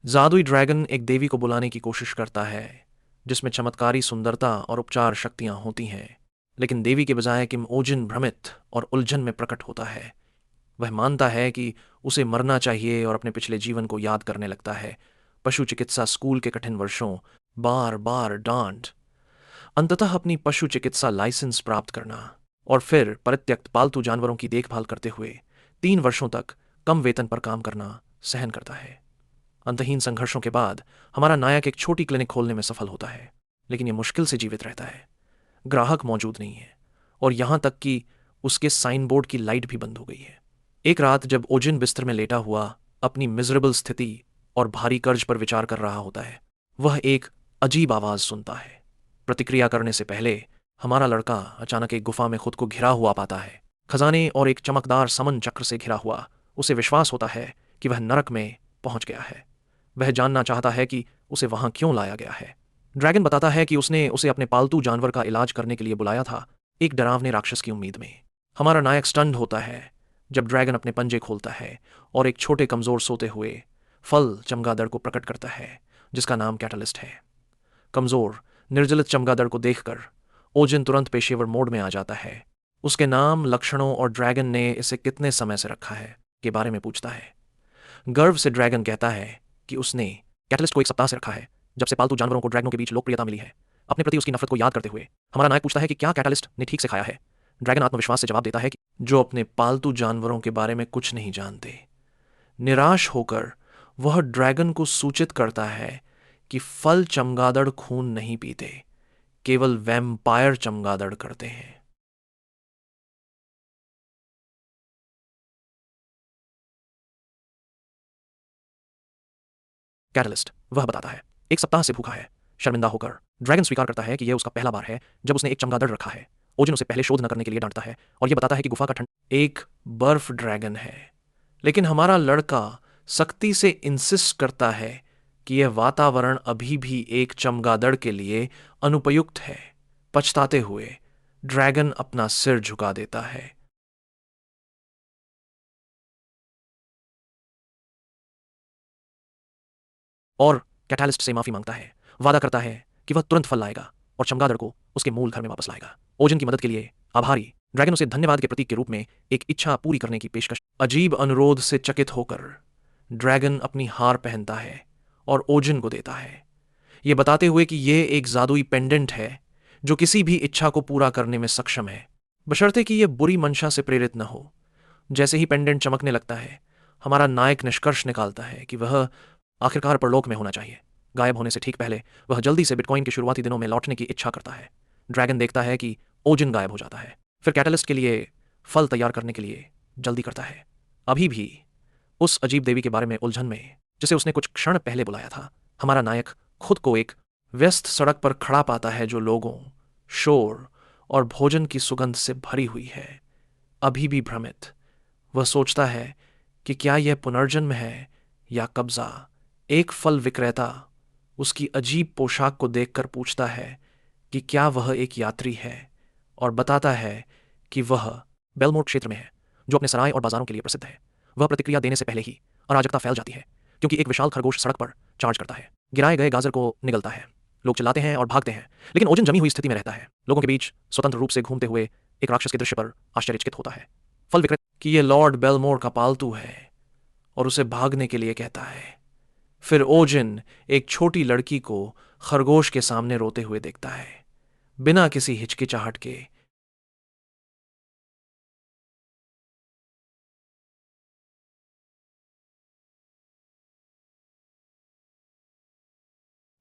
जादुई ड्रैगन एक देवी को बुलाने की कोशिश करता है जिसमें चमत्कारी सुंदरता और उपचार शक्तियां होती हैं, लेकिन देवी के बजाय किम ओजिन भ्रमित और उलझन में प्रकट होता है। वह मानता है कि उसे मरना चाहिए और अपने पिछले जीवन को याद करने लगता है। पशु चिकित्सा स्कूल के कठिन वर्षों, बार बार डांट, अंततः अपनी पशु चिकित्सा लाइसेंस प्राप्त करना और फिर परित्यक्त पालतू जानवरों की देखभाल करते हुए 3 वर्षों तक कम वेतन पर काम करना सहन करता है। अंतहीन संघर्षों के बाद हमारा नायक एक छोटी क्लिनिक खोलने में सफल होता है, लेकिन यह मुश्किल से जीवित रहता है। ग्राहक मौजूद नहीं है और यहां तक कि उसके साइन बोर्ड की लाइट भी बंद हो गई है। एक रात जब ओजिन बिस्तर में लेटा हुआ अपनी मिजरेबल स्थिति और भारी कर्ज पर विचार कर रहा होता है, वह एक अजीब आवाज सुनता है। प्रतिक्रिया करने से पहले हमारा लड़का अचानक एक गुफा में खुद को घिरा हुआ पाता है। खजाने और एक चमकदार समन चक्र से घिरा हुआ उसे विश्वास होता है कि वह नरक में पहुंच गया है। वह जानना चाहता है कि उसे वहां क्यों लाया गया है। ड्रैगन बताता है कि उसने उसे अपने पालतू जानवर का इलाज करने के लिए बुलाया था, एक डरावने राक्षस की उम्मीद में। हमारा नायक स्टन्ड होता है जब ड्रैगन अपने पंजे खोलता है और एक छोटे कमजोर सोते हुए फल चमगादड़ को प्रकट करता है, जिसका नाम कैटलिस्ट है। कमजोर निर्जलित चमगादड़ को देखकर ओजिन तुरंत पेशेवर मोड में आ जाता है। उसके नाम, लक्षणों और ड्रैगन ने इसे कितने समय से रखा है के बारे में पूछता है। गर्व से ड्रैगन कहता है कि उसने कैटलिस्ट को 1 सप्ताह से रखा है, जब से पालतू जानवरों को ड्रैगनों के बीच लोकप्रियता मिली है। अपने प्रति उसकी नफरत को याद करते हुए हमारा नायक पूछता है कि क्या कैटलिस्ट ने ठीक से खाया है। ड्रैगन आत्मविश्वास से जवाब देता है कि जो अपने पालतू जानवरों के बारे में कुछ नहीं जानते। निराश होकर वह ड्रैगन को सूचित करता है कि फल चमगादड़ खून नहीं पीते, केवल वैम्पायर चमगादड़ करते हैं। कैटलिस्ट, वह बताता है, 1 सप्ताह से भूखा है। शर्मिंदा होकर ड्रैगन स्वीकार करता है कि यह उसका पहला बार है जब उसने एक चमगादड़ रखा है। ओजिन उसे पहले शोध न करने के लिए डांटता है और यह बताता है कि गुफा का ठंड एक बर्फ ड्रैगन है। लेकिन हमारा लड़का सख्ती से इंसिस्ट करता है कि यह वातावरण अभी भी एक चमगादड़ के लिए अनुपयुक्त है। पछताते हुए ड्रैगन अपना सिर झुका देता है और कैटालिस्ट से माफी मांगता है। वादा करता है कि वह तुरंत फल लाएगा और चमगादड़ को उसके मूल घर में वापस लाएगा। ओजन की मदद के लिए आभारी ड्रैगन उसे धन्यवाद के प्रतीक के रूप में एक इच्छा पूरी करने की पेशकश। अजीब अनुरोध से चकित होकर ड्रैगन अपनी हार पहनता है और ओजन को देता है, यह बताते हुए कि यह एक जादुई पेंडेंट है जो किसी भी इच्छा को पूरा करने में सक्षम है, बशर्ते कि यह बुरी मंशा से प्रेरित न हो। जैसे ही पेंडेंट चमकने लगता है, हमारा नायक निष्कर्ष निकालता है कि वह आखिरकार परलोक में होना चाहिए। गायब होने से ठीक पहले वह जल्दी से बिटकॉइन के शुरुआती दिनों में लौटने की इच्छा करता है। ड्रैगन देखता है कि ओजिन गायब हो जाता है, फिर कैटलिस्ट के लिए फल तैयार करने के लिए जल्दी करता है। अभी भी उस अजीब देवी के बारे में उलझन में जिसे उसने कुछ क्षण पहले बुलाया था, हमारा नायक खुद को एक व्यस्त सड़क पर खड़ा पाता है जो लोगों, शोर और भोजन की सुगंध से भरी हुई है। अभी भी भ्रमित, वह सोचता है कि क्या यह पुनर्जन्म है या कब्जा। एक फल विक्रेता उसकी अजीब पोशाक को देखकर पूछता है कि क्या वह एक यात्री है और बताता है कि वह बेलमोर क्षेत्र में है, जो अपने सराय और बाजारों के लिए प्रसिद्ध है। वह प्रतिक्रिया देने से पहले ही अराजकता फैल जाती है, क्योंकि एक विशाल खरगोश सड़क पर चार्ज करता है, गिराए गए गाजर को निगलता है। लोग चिल्लाते हैं और भागते हैं, लेकिन ओजन जमी हुई स्थिति में रहता है, लोगों के बीच स्वतंत्र रूप से घूमते हुए एक राक्षस के दृश्य पर आश्चर्यचकित होता है। फल विक्रेता कि यह लॉर्ड बेलमोर का पालतू है और उसे भागने के लिए कहता है। फिर ओजिन एक छोटी लड़की को खरगोश के सामने रोते हुए देखता है, बिना किसी हिचकिचाहट के।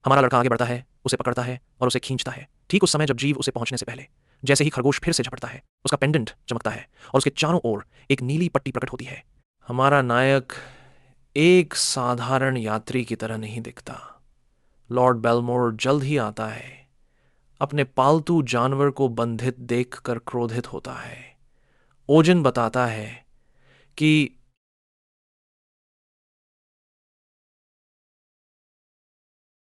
हमारा लड़का आगे बढ़ता है, उसे पकड़ता है और उसे खींचता है, ठीक उस समय जब जीव उसे पहुंचने से पहले। जैसे ही खरगोश फिर से झपटता है, उसका पेंडेंट चमकता है और उसके चारों ओर एक नीली पट्टी प्रकट होती है। हमारा नायक एक साधारण यात्री की तरह नहीं दिखता। लॉर्ड बेलमोर जल्द ही आता है, अपने पालतू जानवर को बंधित देखकर क्रोधित होता है। ओजिन बताता है कि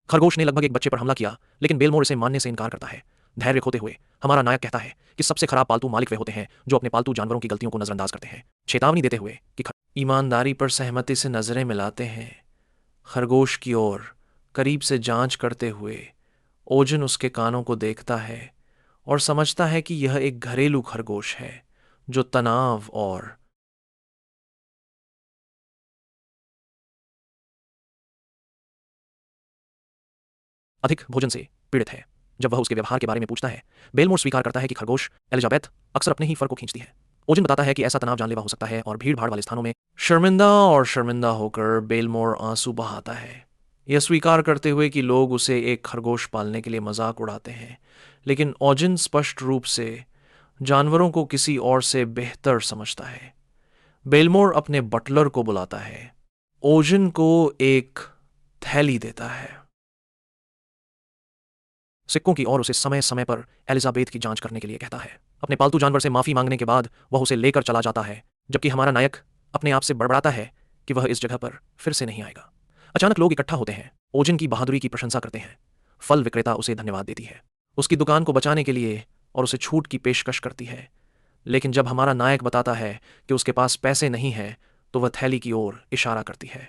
खरगोश ने लगभग एक बच्चे पर हमला किया, लेकिन बेलमोर इसे मानने से इनकार करता है। धैर्य खोते हुए हमारा नायक कहता है कि सबसे खराब पालतू मालिक वे होते हैं जो अपने पालतू जानवरों की गलतियों को नजरअंदाज करते हैं, चेतावनी देते हुए कि ईमानदारी पर सहमति से नजरें मिलाते हैं खरगोश की ओर करीब से जांच करते हुए ओजन उसके कानों को देखता है और समझता है कि यह एक घरेलू खरगोश है जो तनाव और अधिक भोजन से पीड़ित है। जब वह उसके व्यवहार के बारे में पूछता है, बेलमोर स्वीकार करता है कि खरगोश एलिजाबेथ अक्सर अपने ही फर को खींचती है। ओजन बताता है कि ऐसा तनाव जानलेवा हो सकता है और भीड़ भाड़ वाले स्थानों में शर्मिंदा होकर बेलमोर आंसू बहाता है, यह स्वीकार करते हुए कि लोग उसे एक खरगोश पालने के लिए मजाक उड़ाते हैं। लेकिन ओजन स्पष्ट रूप से जानवरों को किसी और से बेहतर समझता है। बेलमोर अपने बटलर को बुलाता है, ओजन को एक थैली देता है सिक्कों की और उसे समय समय पर एलिजाबेथ की जांच करने के लिए कहता है। अपने पालतू जानवर से माफी मांगने के बाद वह उसे लेकर चला जाता है, जबकि हमारा नायक अपने आप से बड़बड़ाता है कि वह इस जगह पर फिर से नहीं आएगा। अचानक लोग इकट्ठा होते हैं, ओजन की बहादुरी की प्रशंसा करते हैं। फल विक्रेता उसे धन्यवाद देती है, उसकी दुकान को बचाने के लिए, और उसे छूट की पेशकश करती है। लेकिन जब हमारा नायक बताता है कि उसके पास पैसे नहीं है, तो वह थैली की ओर इशारा करती है।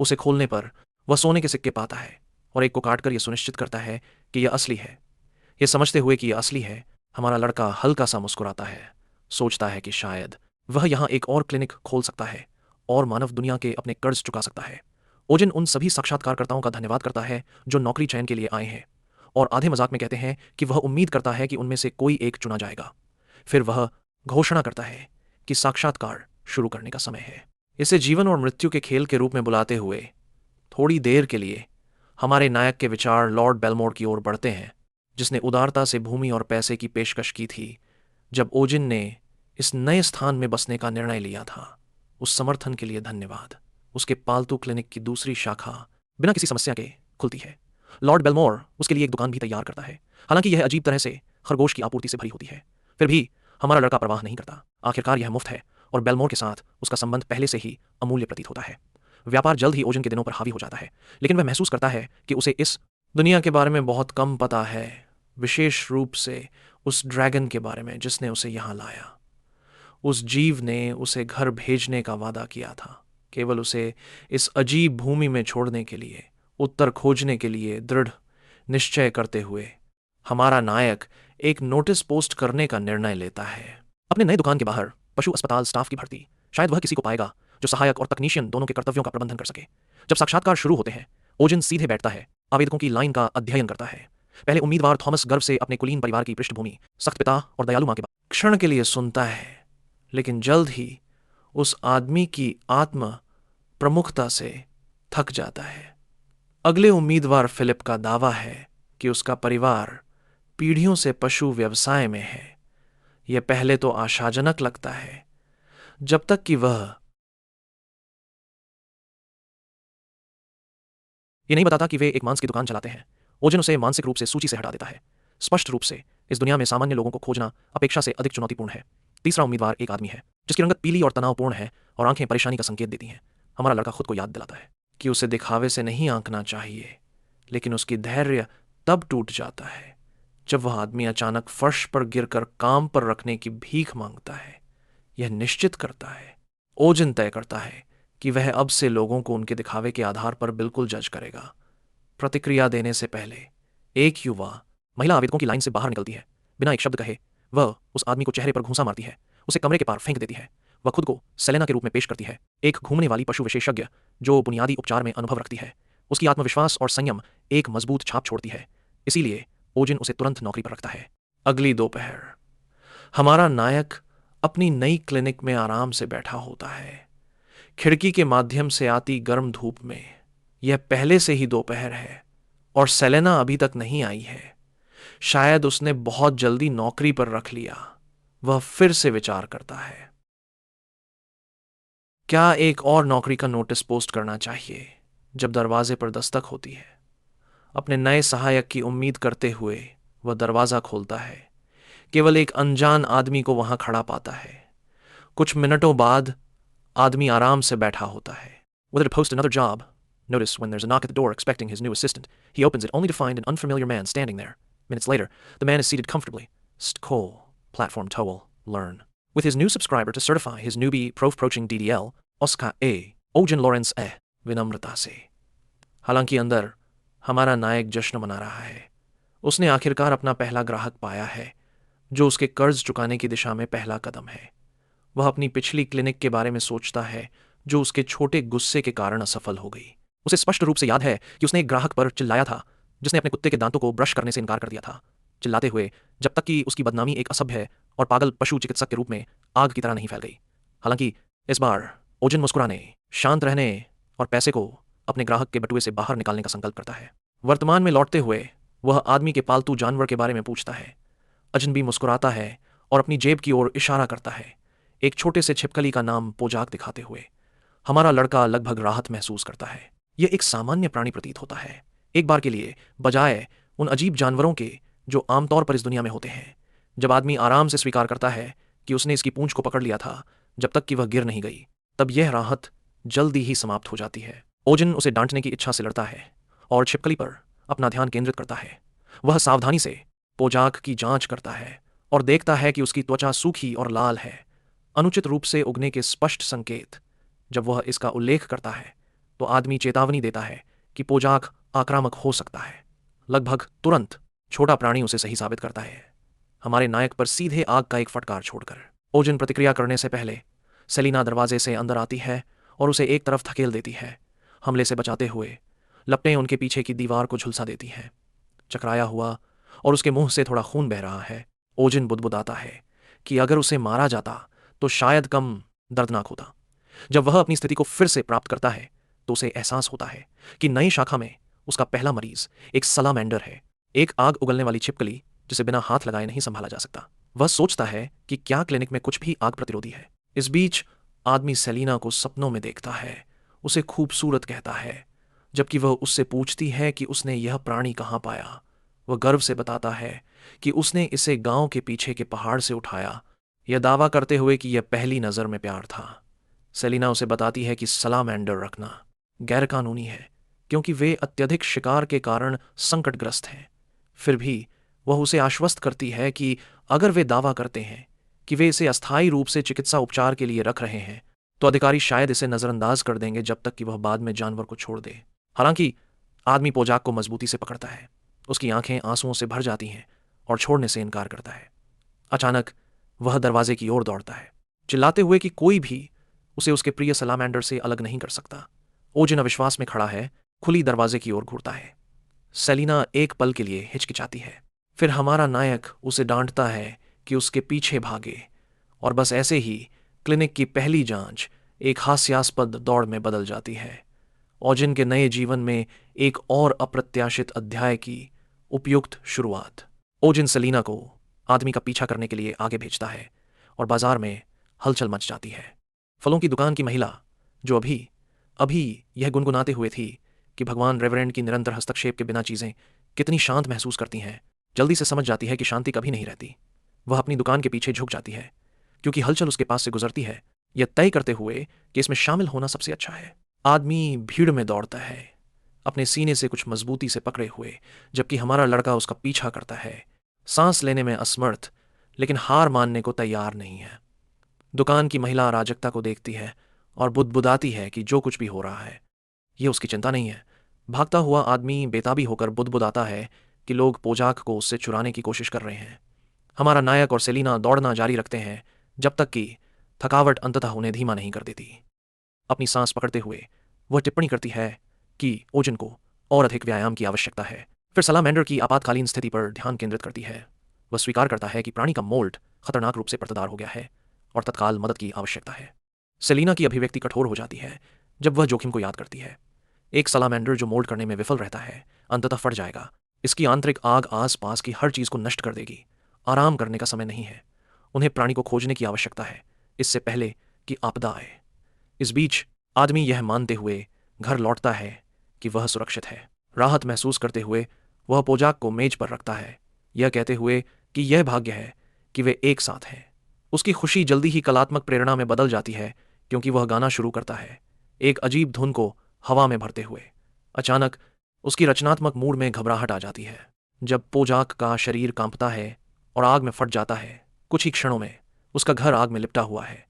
उसे खोलने पर वह सोने के सिक्के पाता है और एक को काटकर यह सुनिश्चित करता है कि यह असली है। यह समझते हुए कि यह असली है, हमारा लड़का हल्का सा मुस्कुराता है, सोचता है कि शायद वह यहां एक और क्लिनिक खोल सकता है और मानव दुनिया के अपने कर्ज चुका सकता है। ओजन उन सभी साक्षात्कारकर्ताओं का धन्यवाद करता है जो नौकरी चयन के लिए आए हैं, और आधे मजाक में कहते हैं कि वह उम्मीद करता है कि उनमें से कोई एक चुना जाएगा। फिर वह घोषणा करता है कि साक्षात्कार शुरू करने का समय है। इसे जीवन और मृत्यु के खेल के रूप में बुलाते हुए थोड़ी देर के लिए हमारे नायक के विचार लॉर्ड बेलमोर की ओर बढ़ते हैं, जिसने उदारता से भूमि और पैसे की पेशकश की थी जब ओजिन ने इस नए स्थान में बसने का निर्णय लिया था। उस समर्थन के लिए धन्यवाद। उसके पालतू क्लिनिक की दूसरी शाखा बिना किसी समस्या के खुलती है। लॉर्ड बेलमोर उसके लिए एक दुकान भी तैयार करता है, हालांकि यह अजीब तरह से खरगोश की आपूर्ति से भरी होती है। फिर भी हमारा लड़का परवाह नहीं करता। आखिरकार यह मुफ्त है और बेलमोर के साथ उसका संबंध पहले से ही अमूल्य प्रतीत होता है। व्यापार जल्द ही ओजन के दिनों पर हावी हो जाता है, लेकिन वह महसूस करता है कि उसे इस दुनिया के बारे में बहुत कम पता है, विशेष रूप से उस ड्रैगन के बारे में जिसने उसे यहां लाया। उस जीव ने उसे घर भेजने का वादा किया था, केवल उसे इस अजीब भूमि में छोड़ने के लिए, उत्तर खोजने के लिए दृढ़ निश्चय करते हुए हमारा नायक एक नोटिस पोस्ट करने का निर्णय लेता है। अपने नए दुकान के बाहर पशु अस्पताल स्टाफ की भर्ती। शायद वह किसी को पाएगा जो सहायक और तकनीशियन दोनों के कर्तव्यों का प्रबंधन कर सके। जब साक्षात्कार शुरू होते हैं, ओजन सीधे बैठता है, आवेदकों की लाइन का अध्ययन करता है। पहले उम्मीदवार थॉमस गर्व से अपने कुलीन परिवार की पृष्ठभूमि, सख्त पिता और दयालु मां के बाद क्षण के लिए सुनता है, लेकिन जल्द ही उस आदमी की आत्मा प्रमुखता से थक जाता है। अगले उम्मीदवार फिलिप का दावा है कि उसका परिवार पीढ़ियों से पशु व्यवसाय में है। यह पहले तो आशाजनक लगता है, जब तक कि वह ये नहीं बताता कि वे एक मांस की दुकान चलाते हैं। ओजन उसे मानसिक रूप से सूची से हटा देता है। स्पष्ट रूप से इस दुनिया में सामान्य लोगों को खोजना अपेक्षा से अधिक चुनौतीपूर्ण है। तीसरा उम्मीदवार एक आदमी है जिसकी रंगत पीली और तनावपूर्ण है और आंखें परेशानी का संकेत देती हैं। हमारा लड़का खुद को याद दिलाता है कि उसे दिखावे से नहीं आंकना चाहिए, लेकिन उसकी धैर्य तब टूट जाता है जब वह आदमी अचानक फर्श पर गिरकर काम पर रखने की भीख मांगता है। यह निश्चित करता है, ओजन तय करता है कि वह अब से लोगों को उनके दिखावे के आधार पर बिल्कुल जज करेगा। प्रतिक्रिया देने से पहले एक युवा महिला आवेदकों की लाइन से बाहर निकलती है। बिना एक शब्द कहे वह उस आदमी को चेहरे पर घूंसा मारती है, उसे कमरे के पार फेंक देती है। वह खुद को सेलेना के रूप में पेश करती है, एक घूमने वाली पशु विशेषज्ञ जो बुनियादी उपचार में अनुभव रखती है। उसकी आत्मविश्वास और संयम एक मजबूत छाप छोड़ती है, इसीलिए ओजिन उसे तुरंत नौकरी पर रखता है। अगली दोपहर हमारा नायक अपनी नई क्लिनिक में आराम से बैठा होता है। खिड़की के माध्यम से आती गर्म धूप में यह पहले से ही दोपहर है और सेलेना अभी तक नहीं आई है। शायद उसने बहुत जल्दी नौकरी पर रख लिया। वह फिर से विचार करता है, क्या एक और नौकरी का नोटिस पोस्ट करना चाहिए। जब दरवाजे पर दस्तक होती है, अपने नए सहायक की उम्मीद करते हुए वह दरवाजा खोलता है। केवल एक अनजान आदमी को वहां खड़ा पाता है। कुछ मिनटों बाद आदमी आराम से बैठा होता है। Whether to post another job? Notice when there's a knock at the door expecting his new assistant. He opens it only to find an unfamiliar man standing there. Minutes later, the man is seated comfortably. Cole, platform towel, learn. With his new subscriber to certify his newbie approaching DDL, Oscar A. Ojen Lawrence E. Vinamrata se. हालांकि अंदर हमारा नायक जश्न मना रहा है। उसने आखिरकार अपना पहला ग्राहक पाया है, जो उसके कर्ज चुकाने की दिशा में पहला कदम है। वह अपनी पिछली क्लिनिक के बारे में सोचता है, जो उसके छोटे गुस्से के कारण असफल हो गई। उसे स्पष्ट रूप से याद है कि उसने एक ग्राहक पर चिल्लाया था, जिसने अपने कुत्ते के दांतों को ब्रश करने से इनकार कर दिया था, चिल्लाते हुए, जब तक कि उसकी बदनामी एक असभ्य और पागल पशु चिकित्सक के रूप में आग की तरह नहीं फैल गई। हालांकि इस बार ओजन मुस्कुराने, शांत रहने और पैसे को अपने ग्राहक के बटुए से बाहर निकालने का संकल्प करता है। वर्तमान में लौटते हुए वह आदमी के पालतू जानवर के बारे में पूछता है। अजनबी मुस्कुराता है और अपनी जेब की ओर इशारा करता है, एक छोटे से छिपकली का नाम पोजाक दिखाते हुए। हमारा लड़का लगभग राहत महसूस करता है। यह एक सामान्य प्राणी प्रतीत होता है, एक बार के लिए, बजाय उन अजीब जानवरों के जो आमतौर पर इस दुनिया में होते हैं। जब आदमी आराम से स्वीकार करता है कि उसने इसकी पूंछ को पकड़ लिया था जब तक कि वह गिर नहीं गई, तब यह राहत जल्दी ही समाप्त हो जाती है। ओजन उसे डांटने की इच्छा से लड़ता है और छिपकली पर अपना ध्यान केंद्रित करता है। वह सावधानी से पोजाक की जांच करता है और देखता है कि उसकी त्वचा सूखी और लाल है, अनुचित रूप से उगने के स्पष्ट संकेत। जब वह इसका उल्लेख करता है तो आदमी चेतावनी देता है कि पोजाक आक्रामक हो सकता है। लगभग तुरंत छोटा प्राणी उसे सही साबित करता है, हमारे नायक पर सीधे आग का एक फटकार छोड़कर। ओजन प्रतिक्रिया करने से पहले सेलिना दरवाजे से अंदर आती है और उसे एक तरफ धकेल देती है, हमले से बचाते हुए। लपटें उनके पीछे की दीवार को झुलसा देती हैं। चकराया हुआ और उसके मुंह से थोड़ा खून बह रहा है। ओजन बुदबुदाता है कि अगर उसे मारा जाता तो शायद कम दर्दनाक होता। जब वह अपनी स्थिति को फिर से प्राप्त करता है तो उसे एहसास होता है कि नई शाखा में उसका पहला मरीज एक सलामेंडर है, एक आग उगलने वाली छिपकली जिसे बिना हाथ लगाए नहीं संभाला जा सकता। वह सोचता है कि क्या क्लिनिक में कुछ भी आग प्रतिरोधी है। इस बीच आदमी सेलिना को सपनों में देखता है, उसे खूबसूरत कहता है, जबकि वह उससे पूछती है कि उसने यह प्राणी कहाँ पाया। वह गर्व से बताता है कि उसने इसे गांव के पीछे के पहाड़ से उठाया, यह दावा करते हुए कि यह पहली नज़र में प्यार था। सेलिना उसे बताती है कि सलामेंडर रखना गैरकानूनी है, क्योंकि वे अत्यधिक शिकार के कारण संकटग्रस्त हैं। फिर भी वह उसे आश्वस्त करती है कि अगर वे दावा करते हैं कि वे इसे अस्थायी रूप से चिकित्सा उपचार के लिए रख रहे हैं, तो अधिकारी शायद इसे नज़रअंदाज कर देंगे जब तक कि वह बाद में जानवर को छोड़ दे। हालांकि आदमी पोजाक को मजबूती से पकड़ता है, उसकी आंखें आंसुओं से भर जाती हैं और छोड़ने से इनकार करता है। अचानक वह दरवाजे की ओर दौड़ता है, चिल्लाते हुए कि कोई भी उसे उसके प्रिय सलामेंडर से अलग नहीं कर सकता। ओजन अविश्वास में खड़ा है, खुली दरवाजे की ओर घूरता है। सेलिना एक पल के लिए हिचकिचाती है, फिर हमारा नायक उसे डांटता है कि उसके पीछे भागे, और बस ऐसे ही क्लिनिक की पहली जांच एक हास्यास्पद दौड़ में बदल जाती है। ओजन के नए जीवन में एक और अप्रत्याशित अध्याय की उपयुक्त शुरुआत। ओजन सेलिना को आदमी का पीछा करने के लिए आगे भेजता है और बाजार में हलचल मच जाती है। फलों की दुकान की महिला, जो अभी अभी यह गुनगुनाते हुए थी कि भगवान रेवरेंड की निरंतर हस्तक्षेप के बिना चीज़ें कितनी शांत महसूस करती हैं, जल्दी से समझ जाती है कि शांति कभी नहीं रहती। वह अपनी दुकान के पीछे झुक जाती है, क्योंकि हलचल उसके पास से गुजरती है, यह तय करते हुए कि इसमें शामिल होना सबसे अच्छा है। आदमी भीड़ में दौड़ता है, अपने सीने से कुछ मजबूती से पकड़े हुए, जबकि हमारा लड़का उसका पीछा करता है, सांस लेने में असमर्थ, लेकिन हार मानने को तैयार नहीं है। दुकान की महिला अराजकता को देखती है और बुदबुदाती है कि जो कुछ भी हो रहा है, यह उसकी चिंता नहीं है। भागता हुआ आदमी बेताबी होकर बुदबुदाता है कि लोग पोजाक को उससे चुराने की कोशिश कर रहे हैं। हमारा नायक और सेलिना दौड़ना जारी रखते हैं जब तक कि थकावट अंततः उन्हें धीमा नहीं कर देती। अपनी सांस पकड़ते हुए वह टिप्पणी करती है कि ओजन को और अधिक व्यायाम की आवश्यकता है। फिर सलामेंडर की आपातकालीन स्थिति पर ध्यान केंद्रित करती है। वह स्वीकार करता है कि प्राणी का मोल्ड खतरनाक रूप से परतदार हो गया है और तत्काल मदद की आवश्यकता है। सेलिना की अभिव्यक्ति कठोर हो जाती है जब वह जोखिम को याद करती है। एक सलामेंडर जो मोल्ड करने में विफल रहता है अंततः फट जाएगा। इसकी आंतरिक आग आस पास की हर चीज को नष्ट कर देगी। आराम करने का समय नहीं है, उन्हें प्राणी को खोजने की आवश्यकता है, इससे पहले कि आपदा आए। इस बीच आदमी यह मानते हुए घर लौटता है कि वह सुरक्षित है। राहत महसूस करते हुए वह पोजाक को मेज पर रखता है, यह कहते हुए कि यह भाग्य है कि वे एक साथ हैं। उसकी खुशी जल्दी ही कलात्मक प्रेरणा में बदल जाती है, क्योंकि वह गाना शुरू करता है, एक अजीब धुन को हवा में भरते हुए। अचानक उसकी रचनात्मक मूड में घबराहट आ जाती है। जब पोजाक का शरीर कांपता है और आग में फट जाता है, कुछ ही क्षणों में उसका घर आग में लिपटा हुआ है।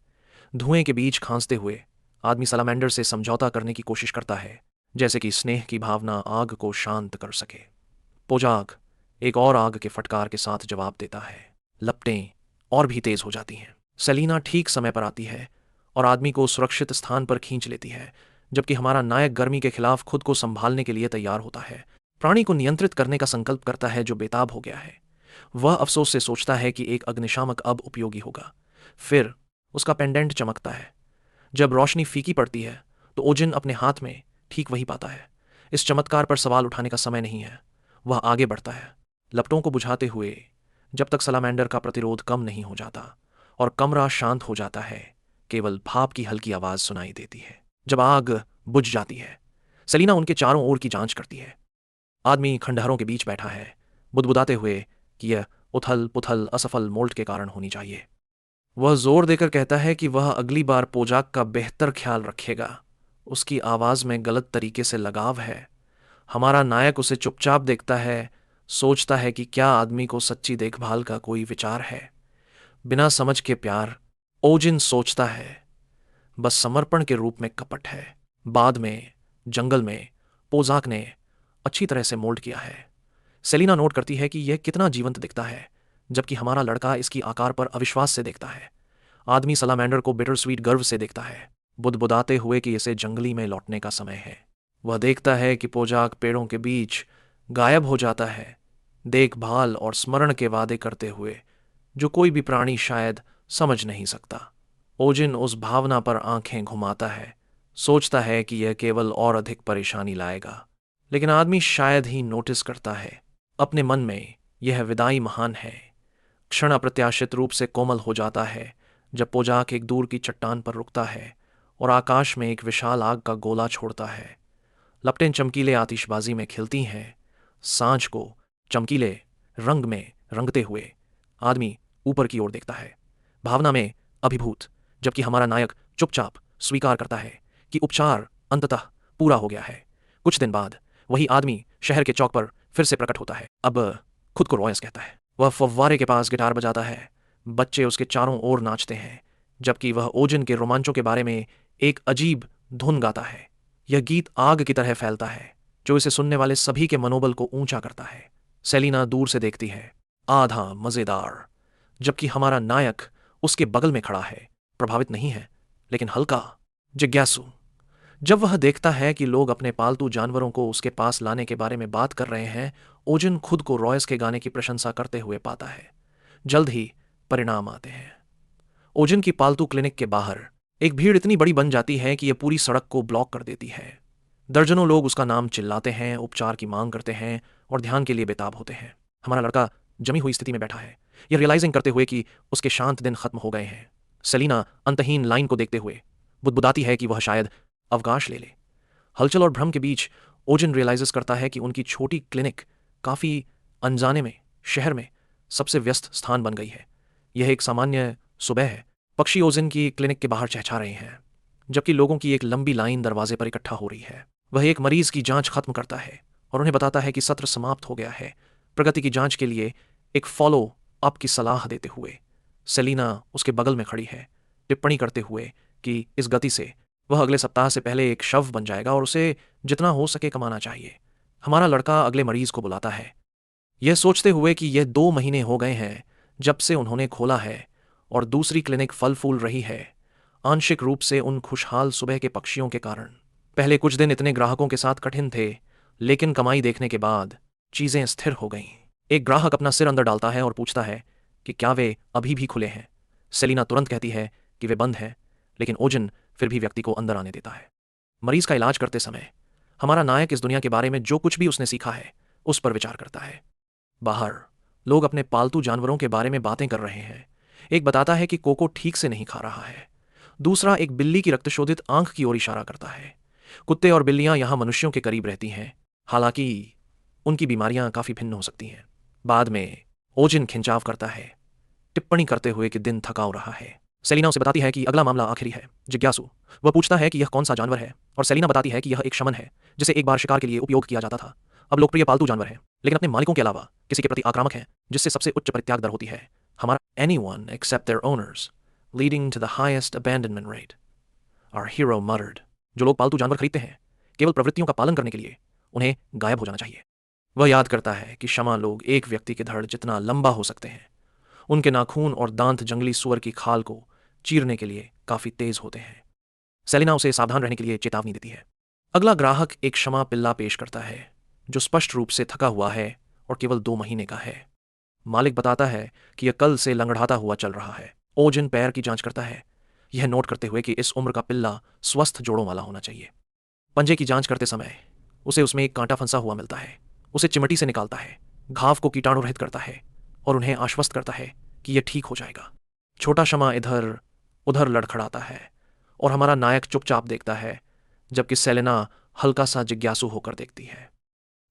धुएं के बीच खांसते हुए आदमी सलामेंडर से समझौता करने की कोशिश करता है, जैसे कि स्नेह की भावना आग को शांत कर सके। पोजाक एक और आग के फटकार के साथ जवाब देता है। लपटें और भी तेज हो जाती हैं। सेलिना ठीक समय पर आती है और आदमी को सुरक्षित स्थान पर खींच लेती है, जबकि हमारा नायक गर्मी के खिलाफ खुद को संभालने के लिए तैयार होता है। प्राणी को नियंत्रित करने का संकल्प करता है जो बेताब हो गया है। वह अफसोस से सोचता है कि एक अग्निशामक अब उपयोगी होगा। फिर उसका पेंडेंट चमकता है। जब रोशनी फीकी पड़ती है तो ओजिन अपने हाथ में ठीक वही पाता है। इस चमत्कार पर सवाल उठाने का समय नहीं है। वह आगे बढ़ता है, लपटों को बुझाते हुए, जब तक सलामेंडर का प्रतिरोध कम नहीं हो जाता और कमरा शांत हो जाता है। केवल भाप की हल्की आवाज सुनाई देती है। जब आग बुझ जाती है, सेलिना उनके चारों ओर की जांच करती है। आदमी खंडहरों के बीच बैठा है, बुदबुदाते हुए कि यह उथल पुथल असफल मोल्ट के कारण होनी चाहिए। वह जोर देकर कहता है कि वह अगली बार पोजाक का बेहतर ख्याल रखेगा। उसकी आवाज में गलत तरीके से लगाव है। हमारा नायक उसे चुपचाप देखता है, सोचता है कि क्या आदमी को सच्ची देखभाल का कोई विचार है। बिना समझ के प्यार, ओजिन सोचता है, बस समर्पण के रूप में कपट है। बाद में जंगल में पोजाक ने अच्छी तरह से मोल्ड किया है। सेलिना नोट करती है कि यह कितना जीवंत दिखता है, जबकि हमारा लड़का इसकी आकार पर अविश्वास से देखता है। आदमी सलामेंडर को बिटर स्वीट गर्व से देखता है, बुदबुदाते हुए कि इसे जंगली में लौटने का समय है। वह देखता है कि पोजाक पेड़ों के बीच गायब हो जाता है, देखभाल और स्मरण के वादे करते हुए जो कोई भी प्राणी शायद समझ नहीं सकता। ओजिन उस भावना पर आंखें घुमाता है, सोचता है कि यह केवल और अधिक परेशानी लाएगा। लेकिन आदमी शायद ही नोटिस करता है। अपने मन में यह विदाई महान है। क्षण अप्रत्याशित रूप से कोमल हो जाता है जब पोजाक एक दूर की चट्टान पर रुकता है और आकाश में एक विशाल आग का गोला छोड़ता है। लपटें चमकीले आतिशबाजी में खिलती हैं। सांझ को चमकीले रंग में रंगते हुए आदमी ऊपर की ओर देखता है, भावना में अभिभूत, जबकि हमारा नायक चुपचाप स्वीकार करता है कि उपचार अंततः पूरा हो गया है। कुछ दिन बाद वही आदमी शहर के चौक पर फिर से प्रकट होता है। अब खुद को रॉयस कहता है। वह फव्वारे के पास गिटार बजाता है। बच्चे उसके चारों ओर नाचते हैं, जबकि वह ओजिन के रोमांचों के बारे में एक अजीब धुन गाता है। यह गीत आग की तरह फैलता है, जो इसे सुनने वाले सभी के मनोबल को ऊंचा करता है। सेलिना दूर से देखती है, आधा मजेदार, जबकि हमारा नायक उसके बगल में खड़ा है, प्रभावित नहीं है, लेकिन हल्का जिज्ञासु। जब वह देखता है कि लोग अपने पालतू जानवरों को उसके पास लाने के बारे में बात कर रहे हैं, ओजिन खुद को रॉयस के गाने की प्रशंसा करते हुए पाता है। जल्द ही परिणाम आते हैं। ओजिन की पालतू क्लिनिक के बाहर एक भीड़ इतनी बड़ी बन जाती है कि यह पूरी सड़क को ब्लॉक कर देती है। दर्जनों लोग उसका नाम चिल्लाते हैं, उपचार की मांग करते हैं और ध्यान के लिए बेताब होते हैं। हमारा लड़का जमी हुई स्थिति में बैठा है, यह रियलाइजिंग करते हुए कि उसके शांत दिन खत्म हो गए हैं। सेलिना अंतहीन लाइन को देखते हुए बुदबुदाती है कि वह शायद अवकाश ले ले। हलचल और भ्रम के बीच ओजिन रियलाइजेस करता है कि उनकी छोटी क्लिनिक काफी अनजाने में शहर में सबसे व्यस्त स्थान बन गई है। यह एक सामान्य सुबह है। पक्षी ओजिन की क्लिनिक के बाहर चहचहा रहे हैं, जबकि लोगों की एक लंबी लाइन दरवाजे पर इकट्ठा हो रही है। वह एक मरीज की जांच खत्म करता है और उन्हें बताता है कि सत्र समाप्त हो गया है। प्रगति की जांच के लिए एक फॉलो अप की सलाह देते हुए सेलिना उसके बगल में खड़ी है, टिप्पणी करते हुए कि इस गति से वह अगले सप्ताह से पहले एक शव बन जाएगा और उसे जितना हो सके कमाना चाहिए। हमारा लड़का अगले मरीज को बुलाता है, यह सोचते हुए कि यह 2 महीने हो गए हैं जब से उन्होंने खोला है और दूसरी क्लिनिक फल फूल रही है, आंशिक रूप से उन खुशहाल सुबह के पक्षियों के कारण। पहले कुछ दिन इतने ग्राहकों के साथ कठिन थे, लेकिन कमाई देखने के बाद चीजें स्थिर हो गईं। एक ग्राहक अपना सिर अंदर डालता है और पूछता है कि क्या वे अभी भी खुले हैं। सेलिना तुरंत कहती है कि वे बंद हैं, लेकिन ओजिन फिर भी व्यक्ति को अंदर आने देता है। मरीज का इलाज करते समय हमारा नायक इस दुनिया के बारे में जो कुछ भी उसने सीखा है उस पर विचार करता है। बाहर लोग अपने पालतू जानवरों के बारे में बातें कर रहे हैं। एक बताता है कि कोको ठीक से नहीं खा रहा है, दूसरा एक बिल्ली की रक्तशोधित आंख की ओर इशारा करता है। कुत्ते और बिल्लियां यहां मनुष्यों के करीब रहती हैं, हालांकि उनकी बीमारियां काफी भिन्न हो सकती हैं। बाद में ओजिन खिंचाव करता है, टिप्पणी करते हुए कि दिन थका हो रहा है। सेलिना उसे बताती है कि अगला मामला आखिरी है, जिज्ञासु। वह पूछता है कि यह कौन सा जानवर है और सेलिना बताती है कि यह एक शमन है जिसे एक बार शिकार के लिए उपयोग किया जाता था। अब लोकप्रिय पालतू जानवर है, लेकिन अपने मालिकों के अलावा किसी के प्रति आक्रामक है, जिससे सबसे उच्च परित्याग दर होती है। हमारा anyone except their owners, leading to the highest abandonment rate, our hero muttered। जो लोग पालतू जानवर खरीदते हैं, केवल प्रवृत्तियों का पालन करने के लिए उन्हें गायब हो जाना चाहिए। वह याद करता है कि क्षमा लोग एक व्यक्ति के धड़ जितना लंबा हो सकते हैं। उनके नाखून और दांत जंगली सुअर की खाल को चीरने के लिए काफी तेज होते हैं। सेलिना उसे सावधान रहने के लिए चेतावनी देती है। अगला ग्राहक एक क्षमा पिल्ला पेश करता है जो स्पष्ट रूप से थका हुआ है और केवल 2 महीने का है। मालिक बताता है कि यह कल से लंगड़ाता हुआ चल रहा है। ओजिन पैर की जांच करता है, यह नोट करते हुए कि इस उम्र का पिल्ला स्वस्थ जोड़ों वाला होना चाहिए। पंजे की जांच करते समय उसे उसमें एक कांटा फंसा हुआ मिलता है। उसे चिमटी से निकालता है, घाव को कीटाणु रहित करता है और उन्हें आश्वस्त करता है कि यह ठीक हो जाएगा। छोटा क्षमा इधर उधर लड़खड़ाता है और हमारा नायक चुपचाप देखता है, जबकि सेलेना हल्का सा जिज्ञासु होकर देखती है।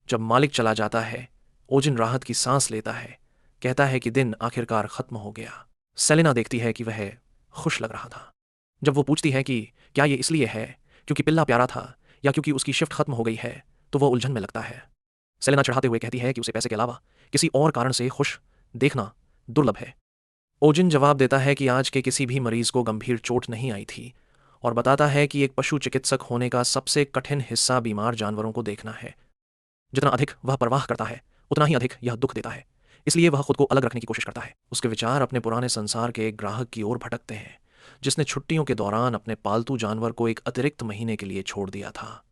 जब मालिक चला जाता है, ओजिन राहत की सांस लेता है, कहता है कि दिन आखिरकार खत्म हो गया। सेलेना देखती है कि वह खुश लग रहा था। जब वो पूछती है कि क्या ये इसलिए है क्योंकि पिल्ला प्यारा था या क्योंकि उसकी शिफ्ट खत्म हो गई है, तो वह उलझन में लगता है। सेलेना चढ़ाते हुए कहती है कि उसे पैसे के अलावा किसी और कारण से खुश देखना दुर्लभ है। ओजिन जवाब देता है कि आज के किसी भी मरीज को गंभीर चोट नहीं आई थी और बताता है कि एक पशु चिकित्सक होने का सबसे कठिन हिस्सा बीमार जानवरों को देखना है। जितना अधिक वह परवाह करता है, उतना ही अधिक यह दुख देता है। इसलिए वह खुद को अलग रखने की कोशिश करता है। उसके विचार अपने पुराने संसार के एक ग्राहक की ओर भटकते हैं, जिसने छुट्टियों के दौरान अपने पालतू जानवर को एक अतिरिक्त महीने के लिए छोड़ दिया था।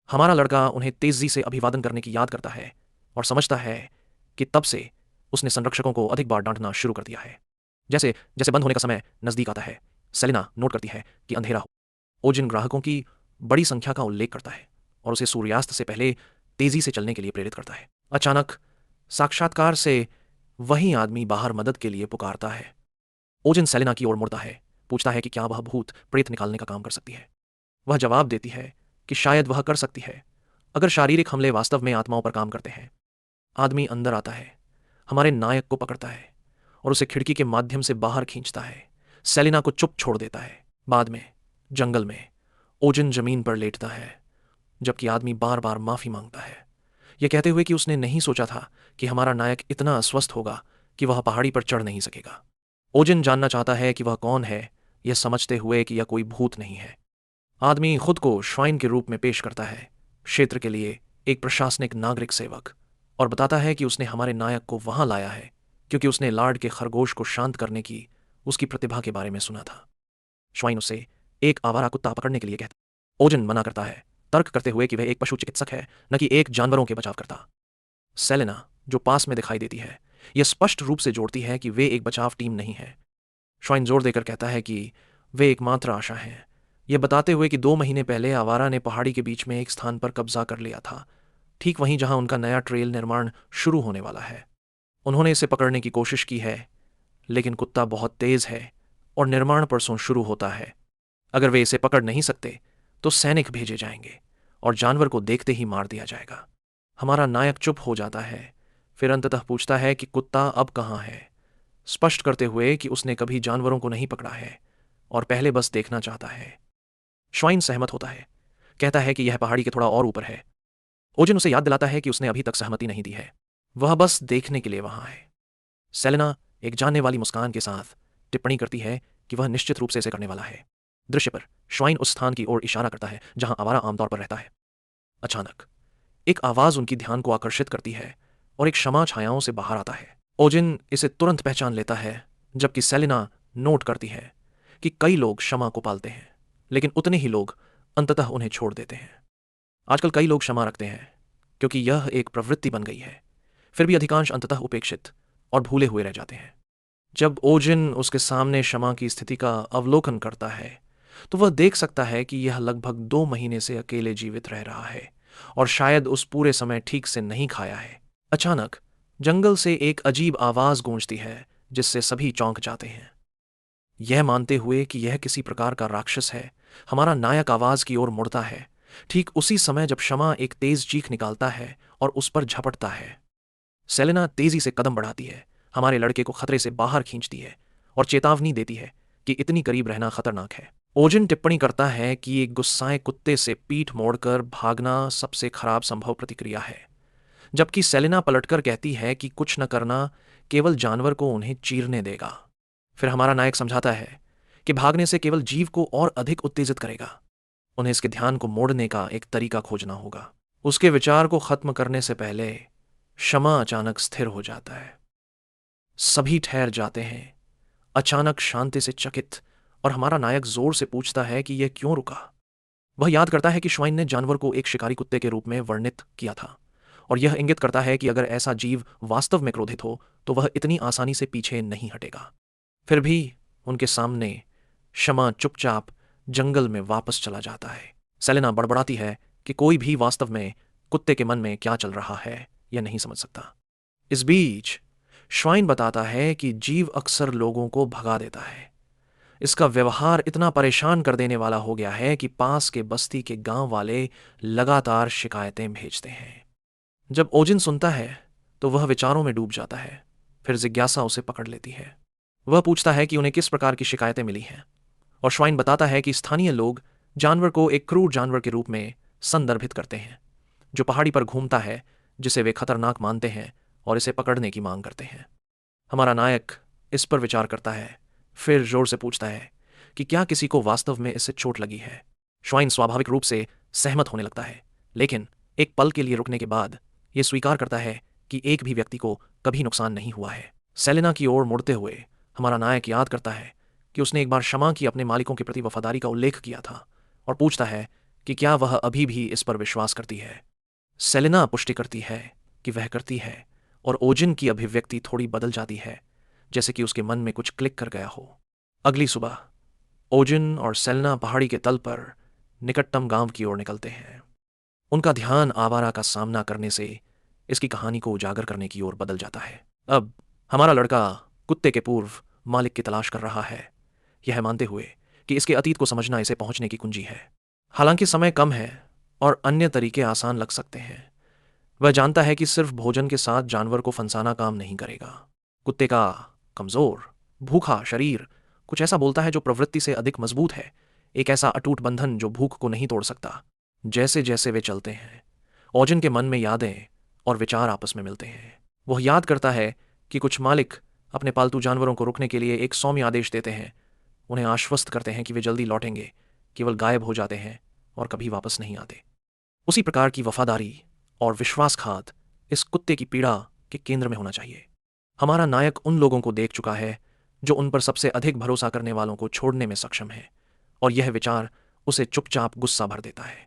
हमारा लड़का उन्हें तेजी से अभिवादन करने की याद करता है और समझता है कि तब से उसने संरक्षकों को अधिक बार डांटना शुरू कर दिया है। जैसे जैसे बंद होने का समय नजदीक आता है, सेलिना नोट करती है कि अंधेरा हो। ओजिन ग्राहकों की बड़ी संख्या का उल्लेख करता है और उसे सूर्यास्त से पहले तेजी से चलने के लिए प्रेरित करता है। अचानक साक्षात्कार से वही आदमी बाहर मदद के लिए पुकारता है। ओजिन सेलिना की ओर मुड़ता है, पूछता है कि क्या वह भूत प्रेत निकालने का काम कर सकती है। वह जवाब देती है कि शायद वह कर सकती है, अगर शारीरिक हमले वास्तव में आत्माओं पर काम करते हैं। आदमी अंदर आता है, हमारे नायक को पकड़ता है और उसे खिड़की के माध्यम से बाहर खींचता है। सेलिना को चुप छोड़ देता है। बाद में जंगल में ओजिन जमीन पर लेटता है, जबकि आदमी बार बार माफी मांगता है, यह कहते हुए कि उसने नहीं सोचा था कि हमारा नायक इतना अस्वस्थ होगा कि वह पहाड़ी पर चढ़ नहीं सकेगा। ओजिन जानना चाहता है कि वह कौन है, यह समझते हुए कि यह कोई भूत नहीं है। आदमी खुद को श्वाइन के रूप में पेश करता है, क्षेत्र के लिए एक प्रशासनिक नागरिक सेवक, और बताता है कि उसने हमारे नायक को वहां लाया है क्योंकि उसने लार्ड के खरगोश को शांत करने की उसकी प्रतिभा के बारे में सुना था। श्वाइन उसे एक आवारा कुत्ता पकड़ने के लिए कहता। ओजिन मना करता है, तर्क करते हुए कि वह एक पशु चिकित्सक है, न कि एक जानवरों के बचाव करता। सेलेना, जो पास में दिखाई देती है, यह स्पष्ट रूप से जोड़ती है कि वे एक बचाव टीम नहीं है। श्वाइन जोर देकर कहता है कि वे एकमात्र आशा हैं, यह बताते हुए कि 2 महीने पहले आवारा ने पहाड़ी के बीच में एक स्थान पर कब्जा कर लिया था, ठीक वहीं जहां उनका नया ट्रेल निर्माण शुरू होने वाला है। उन्होंने इसे पकड़ने की कोशिश की है, लेकिन कुत्ता बहुत तेज है और निर्माण परसों शुरू होता है। अगर वे इसे पकड़ नहीं सकते तो सैनिक भेजे जाएंगे और जानवर को देखते ही मार दिया जाएगा। हमारा नायक चुप हो जाता है, फिर अंततः पूछता है कि कुत्ता अब कहाँ है, स्पष्ट करते हुए कि उसने कभी जानवरों को नहीं पकड़ा है और पहले बस देखना चाहता है। श्वाइन सहमत होता है, कहता है कि यह पहाड़ी के थोड़ा और ऊपर है। ओजिन उसे याद दिलाता है कि उसने अभी तक सहमति नहीं दी है, वह बस देखने के लिए वहां है। सेलेना एक जानने वाली मुस्कान के साथ टिप्पणी करती है कि वह निश्चित रूप से इसे करने वाला है। दृश्य पर श्वाइन उस स्थान की ओर इशारा करता है जहां आवारा आमतौर पर रहता है। अचानक एक आवाज उनकी ध्यान को आकर्षित करती है और एक क्षमा छायाओं से बाहर आता है। ओजिन इसे तुरंत पहचान लेता है, जबकि सेलिना नोट करती है कि कई लोग क्षमा को पालते हैं, लेकिन उतने ही लोग अंततः उन्हें छोड़ देते हैं। आजकल कई लोग क्षमा रखते हैं क्योंकि यह एक प्रवृत्ति बन गई है, फिर भी अधिकांश अंततः उपेक्षित और भूले हुए रह जाते हैं। जब ओजिन उसके सामने क्षमा की स्थिति का अवलोकन करता है, तो वह देख सकता है कि यह लगभग 2 महीने से अकेले जीवित रह रहा है और शायद उस पूरे समय ठीक से नहीं खाया है। अचानक जंगल से एक अजीब आवाज गूंजती है जिससे सभी चौंक जाते हैं। यह मानते हुए कि यह किसी प्रकार का राक्षस है, हमारा नायक आवाज की ओर मुड़ता है, ठीक उसी समय जब क्षमा एक तेज चीख निकालता है और उस पर झपटता है। सेलेना तेजी से कदम बढ़ाती है, हमारे लड़के को खतरे से बाहर खींचती है और चेतावनी देती है कि इतनी करीब रहना खतरनाक है। ओजिन टिप्पणी करता है कि एक गुस्साए कुत्ते से पीठ मोड़कर भागना सबसे खराब संभव प्रतिक्रिया है, जबकि सेलेना पलटकर कहती है कि कुछ न करना केवल जानवर को उन्हें चीरने देगा। फिर हमारा नायक समझाता है कि भागने से केवल जीव को और अधिक उत्तेजित करेगा। उन्हें इसके ध्यान को मोड़ने का एक तरीका खोजना होगा। उसके विचार को खत्म करने से पहले शमा अचानक स्थिर हो जाता है। सभी ठहर जाते हैं, अचानक शांति से चकित, और हमारा नायक जोर से पूछता है कि यह क्यों रुका। वह याद करता है कि श्वाइन ने जानवर को एक शिकारी कुत्ते के रूप में वर्णित किया था, और यह इंगित करता है कि अगर ऐसा जीव वास्तव में क्रोधित हो तो वह इतनी आसानी से पीछे नहीं हटेगा। फिर भी उनके सामने शमा चुपचाप जंगल में वापस चला जाता है। सेलेना बड़बड़ाती है कि कोई भी वास्तव में कुत्ते के मन में क्या चल रहा है यह नहीं समझ सकता। इस बीच श्वाइन बताता है कि जीव अक्सर लोगों को भगा देता है। इसका व्यवहार इतना परेशान कर देने वाला हो गया है कि पास के बस्ती के गांव वाले लगातार शिकायतें भेजते हैं। जब ओजिन सुनता है तो वह विचारों में डूब जाता है। फिर जिज्ञासा उसे पकड़ लेती है। वह पूछता है कि उन्हें किस प्रकार की शिकायतें मिली हैं, और श्वाइन बताता है कि स्थानीय लोग जानवर को एक क्रूर जानवर के रूप में संदर्भित करते हैं जो पहाड़ी पर घूमता है, जिसे वे खतरनाक मानते हैं और इसे पकड़ने की मांग करते हैं। हमारा नायक इस पर विचार करता है, फिर जोर से पूछता है कि क्या किसी को वास्तव में इससे चोट लगी है। श्वाइन स्वाभाविक रूप से सहमत होने लगता है, लेकिन एक पल के लिए रुकने के बाद यह स्वीकार करता है कि एक भी व्यक्ति को कभी नुकसान नहीं हुआ है। सेलेना की ओर मुड़ते हुए हमारा नायक याद करता है कि उसने एक बार शमा की अपने मालिकों के प्रति वफादारी का उल्लेख किया था, और पूछता है कि क्या वह अभी भी इस पर विश्वास करती है। सेलेना पुष्टि करती है कि वह करती है, और ओजिन की अभिव्यक्ति थोड़ी बदल जाती है, जैसे कि उसके मन में कुछ क्लिक कर गया हो। अगली सुबह ओजिन और सेलेना पहाड़ी के तल पर निकटतम गांव की ओर निकलते हैं। उनका ध्यान आवारा का सामना करने से इसकी कहानी को उजागर करने की ओर बदल जाता है। अब हमारा लड़का कुत्ते के पूर्व मालिक की तलाश कर रहा है, यह मानते हुए कि इसके अतीत को समझना इसे पहुंचने की कुंजी है। हालांकि समय कम है और अन्य तरीके आसान लग सकते हैं, वह जानता है कि सिर्फ भोजन के साथ जानवर को फंसाना काम नहीं करेगा। कुत्ते का कमजोर, भूखा शरीर कुछ ऐसा बोलता है जो प्रवृत्ति से अधिक मजबूत है, एक ऐसा अटूट बंधन जो भूख को नहीं तोड़ सकता। जैसे जैसे वे चलते हैं, ओजिन के मन में यादें और विचार आपस में मिलते हैं। वह याद करता है कि कुछ मालिक अपने पालतू जानवरों को रुकने के लिए एक सौम्य आदेश देते हैं, उन्हें आश्वस्त करते हैं कि वे जल्दी लौटेंगे, केवल गायब हो जाते हैं और कभी वापस नहीं आते। उसी प्रकार की वफादारी और विश्वासघात इस कुत्ते की पीड़ा के केंद्र में होना चाहिए। हमारा नायक उन लोगों को देख चुका है जो उन पर सबसे अधिक भरोसा करने वालों को छोड़ने में सक्षम है, और यह विचार उसे चुपचाप गुस्सा भर देता है।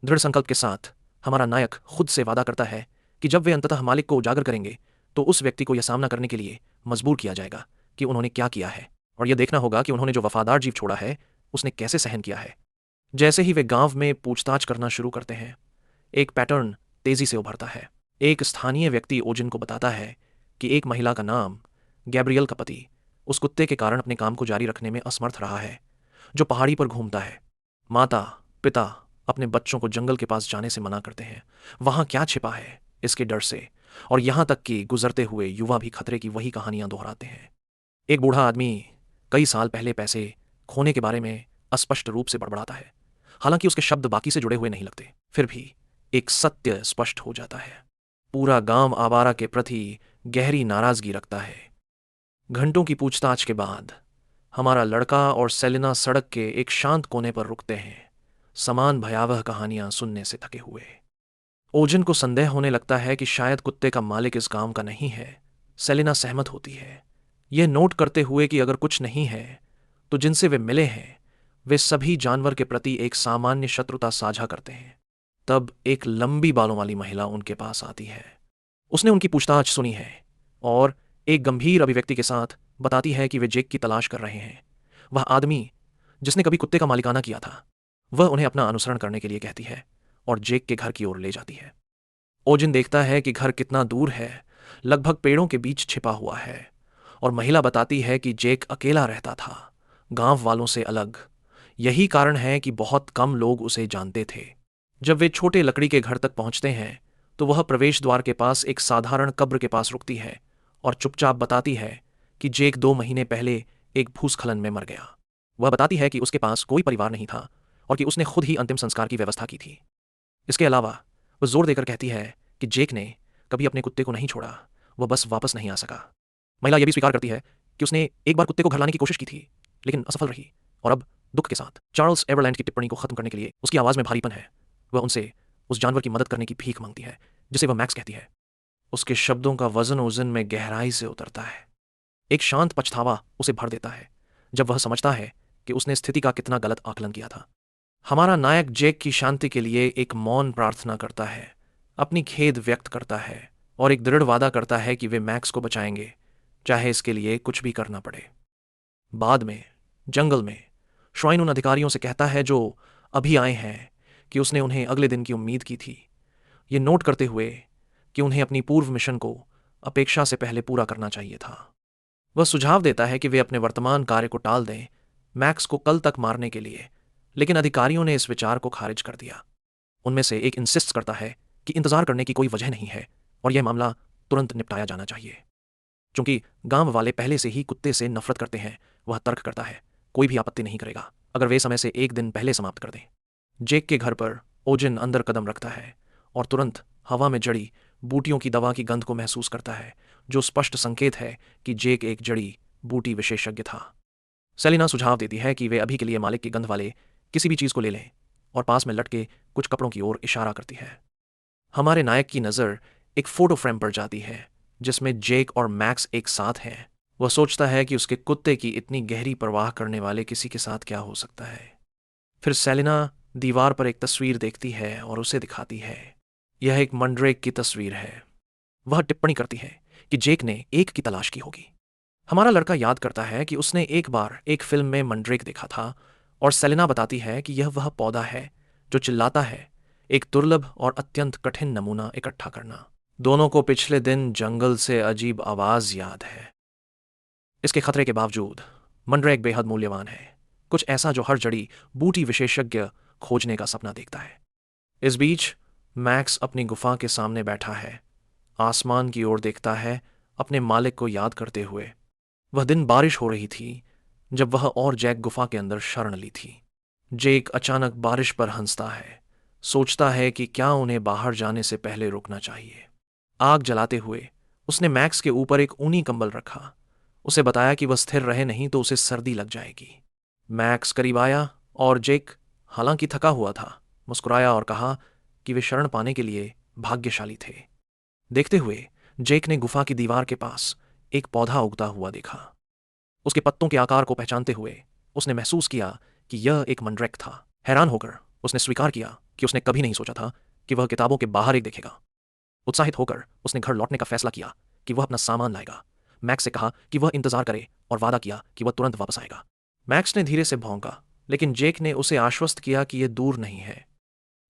दृढ़ संकल्प के साथ हमारा नायक खुद से वादा करता है कि जब वे अंततः मालिक को उजागर करेंगे तो उस व्यक्ति को यह सामना करने के लिए मजबूर किया जाएगा कि उन्होंने क्या किया है, और यह देखना होगा कि उन्होंने जो वफादार जीव छोड़ा है उसने कैसे सहन किया है। जैसे ही वे गांव में पूछताछ करना शुरू करते हैं, एक पैटर्न तेजी से उभरता है। एक स्थानीय व्यक्ति ओजिन को बताता है कि एक महिला का नाम गैब्रियल का पति उस कुत्ते के कारण अपने काम को जारी रखने में असमर्थ रहा है, जो पहाड़ी पर घूमता है। माता पिता अपने बच्चों को जंगल के पास जाने से मना करते हैं, वहां क्या छिपा है इसके डर से, और यहां तक कि गुजरते हुए युवा भी खतरे की वही कहानियां दोहराते हैं। एक बूढ़ा आदमी कई साल पहले पैसे खोने के बारे में अस्पष्ट रूप से बड़बड़ाता है, हालांकि उसके शब्द बाकी से जुड़े हुए नहीं लगते। फिर भी एक सत्य स्पष्ट हो जाता है, पूरा गांव आवारा के प्रति गहरी नाराजगी रखता है। घंटों की पूछताछ के बाद हमारा लड़का और सेलिना सड़क के एक शांत कोने पर रुकते हैं, समान भयावह कहानियां सुनने से थके हुए। ओजिन को संदेह होने लगता है कि शायद कुत्ते का मालिक इस गांव का नहीं है। सेलिना सहमत होती है, यह नोट करते हुए कि अगर कुछ नहीं है तो जिनसे वे मिले हैं वे सभी जानवर के प्रति एक सामान्य शत्रुता साझा करते हैं। तब एक लंबी बालों वाली महिला उनके पास आती है। उसने उनकी पूछताछ सुनी है और एक गंभीर अभिव्यक्ति के साथ बताती है कि वे जेक की तलाश कर रहे हैं। वह आदमी जिसने कभी कुत्ते का मालिकाना किया था, वह उन्हें अपना अनुसरण करने के लिए कहती है और जेक के घर की ओर ले जाती है। ओजिन देखता है कि घर कितना दूर है, लगभग पेड़ों के बीच छिपा हुआ है, और महिला बताती है कि जेक अकेला रहता था, गांव वालों से अलग। यही कारण है कि बहुत कम लोग उसे जानते थे। जब वे छोटे लकड़ी के घर तक पहुंचते हैं तो वह प्रवेश द्वार के पास एक साधारण कब्र के पास रुकती है और चुपचाप बताती है कि जेक 2 महीने पहले एक भूस्खलन में मर गया। वह बताती है कि उसके पास कोई परिवार नहीं था और कि उसने खुद ही अंतिम संस्कार की व्यवस्था की थी। इसके अलावा वह जोर देकर कहती है कि जेक ने कभी अपने कुत्ते को नहीं छोड़ा, वह बस वापस नहीं आ सका। महिला यह भी स्वीकार करती है कि उसने एक बार कुत्ते को घर लाने की कोशिश की थी, लेकिन असफल रही, और अब दुख के साथ चार्ल्स एवरलैंड की टिप्पणी को खत्म करने के लिए उसकी आवाज में भारीपन है। वह उनसे उस जानवर की मदद करने की भीख मांगती है जिसे वह मैक्स कहती है। उसके शब्दों का वजन ओजन में गहराई से उतरता है। एक शांत पछतावा उसे भर देता है जब वह समझता है कि उसने स्थिति का कितना गलत आकलन किया था। हमारा नायक जेक की शांति के लिए एक मौन प्रार्थना करता है, अपनी खेद व्यक्त करता है और एक दृढ़ वादा करता है कि वे मैक्स को बचाएंगे, चाहे इसके लिए कुछ भी करना पड़े। बाद में जंगल में श्वाइन उन अधिकारियों से कहता है जो अभी आए हैं कि उसने उन्हें अगले दिन की उम्मीद की थी, ये नोट करते हुए कि उन्हें अपनी पूर्व मिशन को अपेक्षा से पहले पूरा करना चाहिए था। वह सुझाव देता है कि वे अपने वर्तमान कार्य को टाल दें मैक्स को कल तक मारने के लिए, लेकिन अधिकारियों ने इस विचार को खारिज कर दिया। उनमें से एक इंसिस्ट करता है कि इंतजार करने की कोई वजह नहीं है और यह मामला तुरंत निपटाया जाना चाहिए। चूंकि गांव वाले पहले से ही कुत्ते से नफरत करते हैं, वह तर्क करता है कोई भी आपत्ति नहीं करेगा अगर वे समय से एक दिन पहले समाप्त कर दें। जेक के घर पर ओजिन अंदर कदम रखता है और तुरंत हवा में जड़ी बूटियों की दवा की गंध को महसूस करता है, जो स्पष्ट संकेत है कि जेक एक जड़ी बूटी विशेषज्ञ था। सेलिना सुझाव देती है कि वे अभी के लिए मालिक की गंध वाले किसी भी चीज को ले लें और पास में लटके कुछ कपड़ों की ओर इशारा करती है। हमारे नायक की नज़र एक फोटो फ्रेम पर जाती है जिसमें जेक और मैक्स एक साथ हैं। वह सोचता है कि उसके कुत्ते की इतनी गहरी परवाह करने वाले किसी के साथ क्या हो सकता है। फिर सेलिना दीवार पर एक तस्वीर देखती है और उसे दिखाती है। यह एक मंड्रेक की तस्वीर है। वह टिप्पणी करती है कि जेक ने एक की तलाश की होगी। हमारा लड़का याद करता है कि उसने एक बार एक फिल्म में मंड्रेक देखा था और सेलिना बताती है कि यह वह पौधा है जो चिल्लाता है, एक दुर्लभ और अत्यंत कठिन नमूना इकट्ठा करना। दोनों को पिछले दिन जंगल से अजीब आवाज याद है। इसके खतरे के बावजूद मंड्रेक बेहद मूल्यवान है, कुछ ऐसा जो हर जड़ी बूटी विशेषज्ञ खोजने का सपना देखता है। इस बीच मैक्स अपनी गुफा के सामने बैठा है, आसमान की ओर देखता है, अपने मालिक को याद करते हुए। वह दिन बारिश हो रही थी जब वह और जैक गुफा के अंदर शरण ली थी। जेक अचानक बारिश पर हंसता है, सोचता है कि क्या उन्हें बाहर जाने से पहले रुकना चाहिए। आग जलाते हुए उसने मैक्स के ऊपर एक ऊनी कंबल रखा, उसे बताया कि वह स्थिर रहे नहीं तो उसे सर्दी लग जाएगी। मैक्स करीब आया और जेक, हालांकि थका हुआ था, मुस्कुराया और कहा कि वे शरण पाने के लिए भाग्यशाली थे। देखते हुए जेक ने गुफा की दीवार के पास एक पौधा उगता हुआ देखा। उसके पत्तों के आकार को पहचानते हुए उसने महसूस किया कि यह एक मंड्रेक था। हैरान होकर उसने स्वीकार किया कि उसने कभी नहीं सोचा था कि वह किताबों के बाहर एक देखेगा। उत्साहित होकर उसने घर लौटने का फैसला किया कि वह अपना सामान लाएगा। मैक्स से कहा कि वह इंतजार करे और वादा किया कि वह तुरंत वापस आएगा। मैक्स ने धीरे से भौंका, लेकिन जेक ने उसे आश्वस्त किया कि यह दूर नहीं है।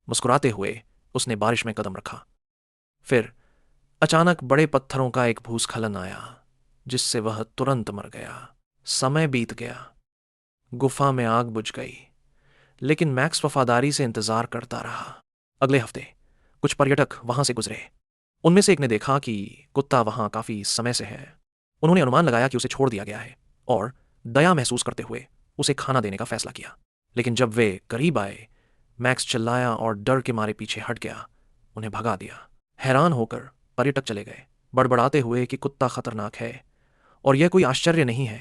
मुस्कुराते हुए उसने बारिश में कदम रखा। फिर अचानक बड़े पत्थरों का एक भूस्खलन आया जिससे वह तुरंत मर गया। समय बीत गया, गुफा में आग बुझ गई, लेकिन मैक्स वफादारी से इंतजार करता रहा। अगले हफ्ते कुछ पर्यटक वहां से गुजरे। उनमें से एक ने देखा कि कुत्ता वहां काफी समय से है। उन्होंने अनुमान लगाया कि उसे छोड़ दिया गया है और दया महसूस करते हुए उसे खाना देने का फैसला किया। लेकिन जब वे करीब आए, मैक्स चिल्लाया और डर के मारे पीछे हट गया, उन्हें भगा दिया। हैरान होकर पर्यटक चले गए, बड़बड़ाते हुए कि कुत्ता खतरनाक है और यह कोई आश्चर्य नहीं है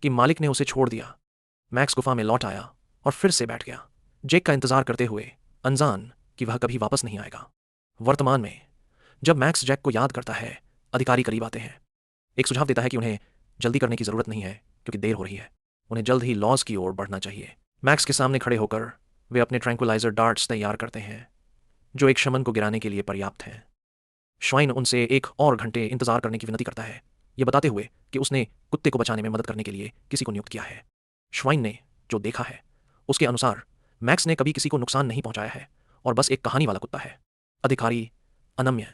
कि मालिक ने उसे छोड़ दिया। मैक्स गुफा में लौट आया और फिर से बैठ गया, जेक का इंतजार करते हुए, अनजान कि वह कभी वापस नहीं आएगा। वर्तमान में जब मैक्स जैक को याद करता है, अधिकारी करीब आते हैं। एक सुझाव देता है कि उन्हें जल्दी करने की जरूरत नहीं है क्योंकि देर हो रही है, उन्हें जल्द ही लॉज की ओर बढ़ना चाहिए। मैक्स के सामने खड़े होकर वे अपने ट्रैंकुलाइजर डार्ट्स तैयार करते हैं जो एक शमन को गिराने के लिए पर्याप्त हैं। श्वाइन उनसे एक और घंटे इंतजार करने की विनती करता है, यह बताते हुए कि उसने कुत्ते को बचाने में मदद करने के लिए किसी को नियुक्त किया है। श्वाइन ने जो देखा है उसके अनुसार मैक्स ने कभी किसी को नुकसान नहीं पहुंचाया है और बस एक कहानी वाला कुत्ता है। अधिकारी अनम्य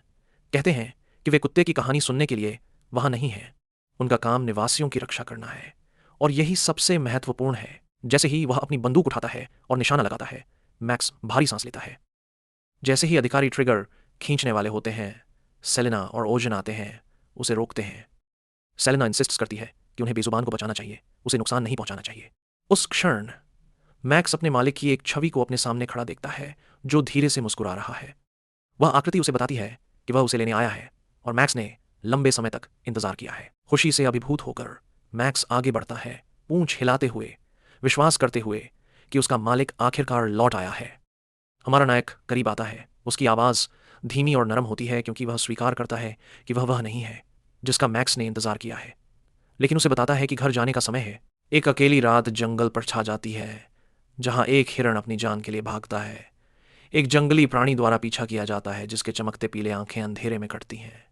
कहते हैं कि वे कुत्ते की कहानी सुनने के लिए वहां नहीं हैं। उनका काम निवासियों की रक्षा करना है और यही सबसे महत्वपूर्ण है। जैसे ही वह अपनी बंदूक उठाता है और निशाना लगाता है, मैक्स भारी सांस लेता है। जैसे ही अधिकारी ट्रिगर खींचने वाले होते हैं, सेलिना और ओजन आते हैं, उसे रोकते हैं। सेलिना इंसिस्ट करती है कि उन्हें बेजुबान को बचाना चाहिए, उसे नुकसान नहीं पहुंचाना चाहिए। उस क्षण मैक्स अपने मालिक की एक छवि को अपने सामने खड़ा देखता है जो धीरे से मुस्कुरा रहा है। वह आकृति उसे बताती है कि वह उसे लेने आया है और मैक्स ने लंबे समय तक इंतजार किया है। खुशी से अभिभूत होकर मैक्स आगे बढ़ता है, पूंछ हिलाते हुए, विश्वास करते हुए कि उसका मालिक आखिरकार लौट आया है। हमारा नायक करीब आता है। उसकी आवाज़ धीमी और नरम होती है क्योंकि वह स्वीकार करता है कि वह नहीं है जिसका मैक्स ने इंतजार किया है, लेकिन उसे बताता है कि घर जाने का समय है। एक अकेली रात जंगल पर छा जाती है जहां एक हिरण अपनी जान के लिए भागता है। एक जंगली प्राणी द्वारा पीछा किया जाता है जिसके चमकते पीले आंखें अंधेरे में कटती हैं।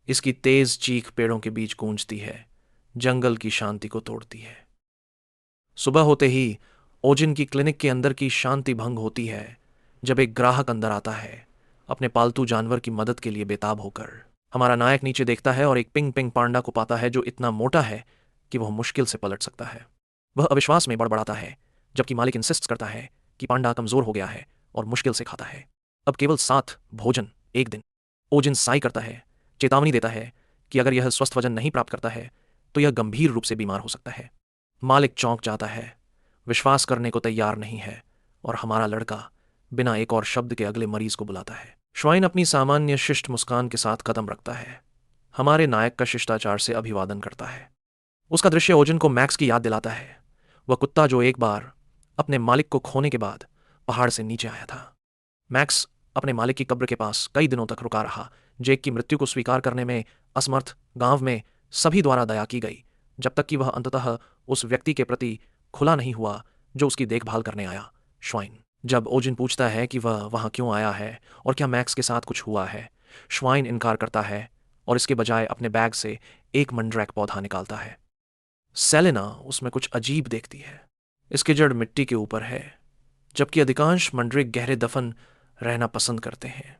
इसकी तेज चीख पेड़ों के बीच गूंजती है, जंगल की शांति को तोड़ती है। सुबह होते ही ओजिन की क्लिनिक के अंदर की शांति भंग होती है जब एक ग्राहक अंदर आता है, अपने पालतू जानवर की मदद के लिए बेताब होकर। हमारा नायक नीचे देखता है और एक पिंग पिंग पांडा को पाता है जो इतना मोटा है कि वह मुश्किल से पलट सकता है। वह अविश्वास में बड़बड़ाता है जबकि मालिक इंसिस्ट करता है कि पांडा कमजोर हो गया है और मुश्किल से खाता है। अब केवल 7 भोजन एक दिन। ओजिन साई करता है, चेतावनी देता है कि अगर यह स्वस्थ वजन नहीं प्राप्त करता है तो यह गंभीर रूप से बीमार हो सकता है। मालिक चौंक जाता है, विश्वास करने को तैयार नहीं है और हमारा लड़का बिना एक और शब्द के अगले मरीज को बुलाता है। श्वाइन अपनी सामान्य शिष्ट मुस्कान के साथ कदम रखता है, हमारे नायक का शिष्टाचार से अभिवादन करता है। उसका दृश्य ओजिन को मैक्स की याद दिलाता है, वह कुत्ता जो एक बार अपने मालिक को खोने के बाद पहाड़ से नीचे आया था। मैक्स अपने मालिक की कब्र के पास कई दिनों तक रुका रहा। जेक की मृत्यु को स्वीकार करने में असमर्थ गांव में सभी द्वारा दया की गई, जब तक कि वह अंततः उस व्यक्ति के प्रति खुला नहीं हुआ जो उसकी देखभाल करने आया, श्वाइन। जब ओजिन पूछता है कि वह वहां क्यों आया है और क्या मैक्स के साथ कुछ हुआ है, श्वाइन इनकार करता है और इसके बजाय अपने बैग से एक मंड्रैक पौधा निकालता है। सेलेना उसमें कुछ अजीब देखती है। इसकी जड़ मिट्टी के ऊपर है, जबकि अधिकांश मंड्रेक गहरे दफन रहना पसंद करते हैं।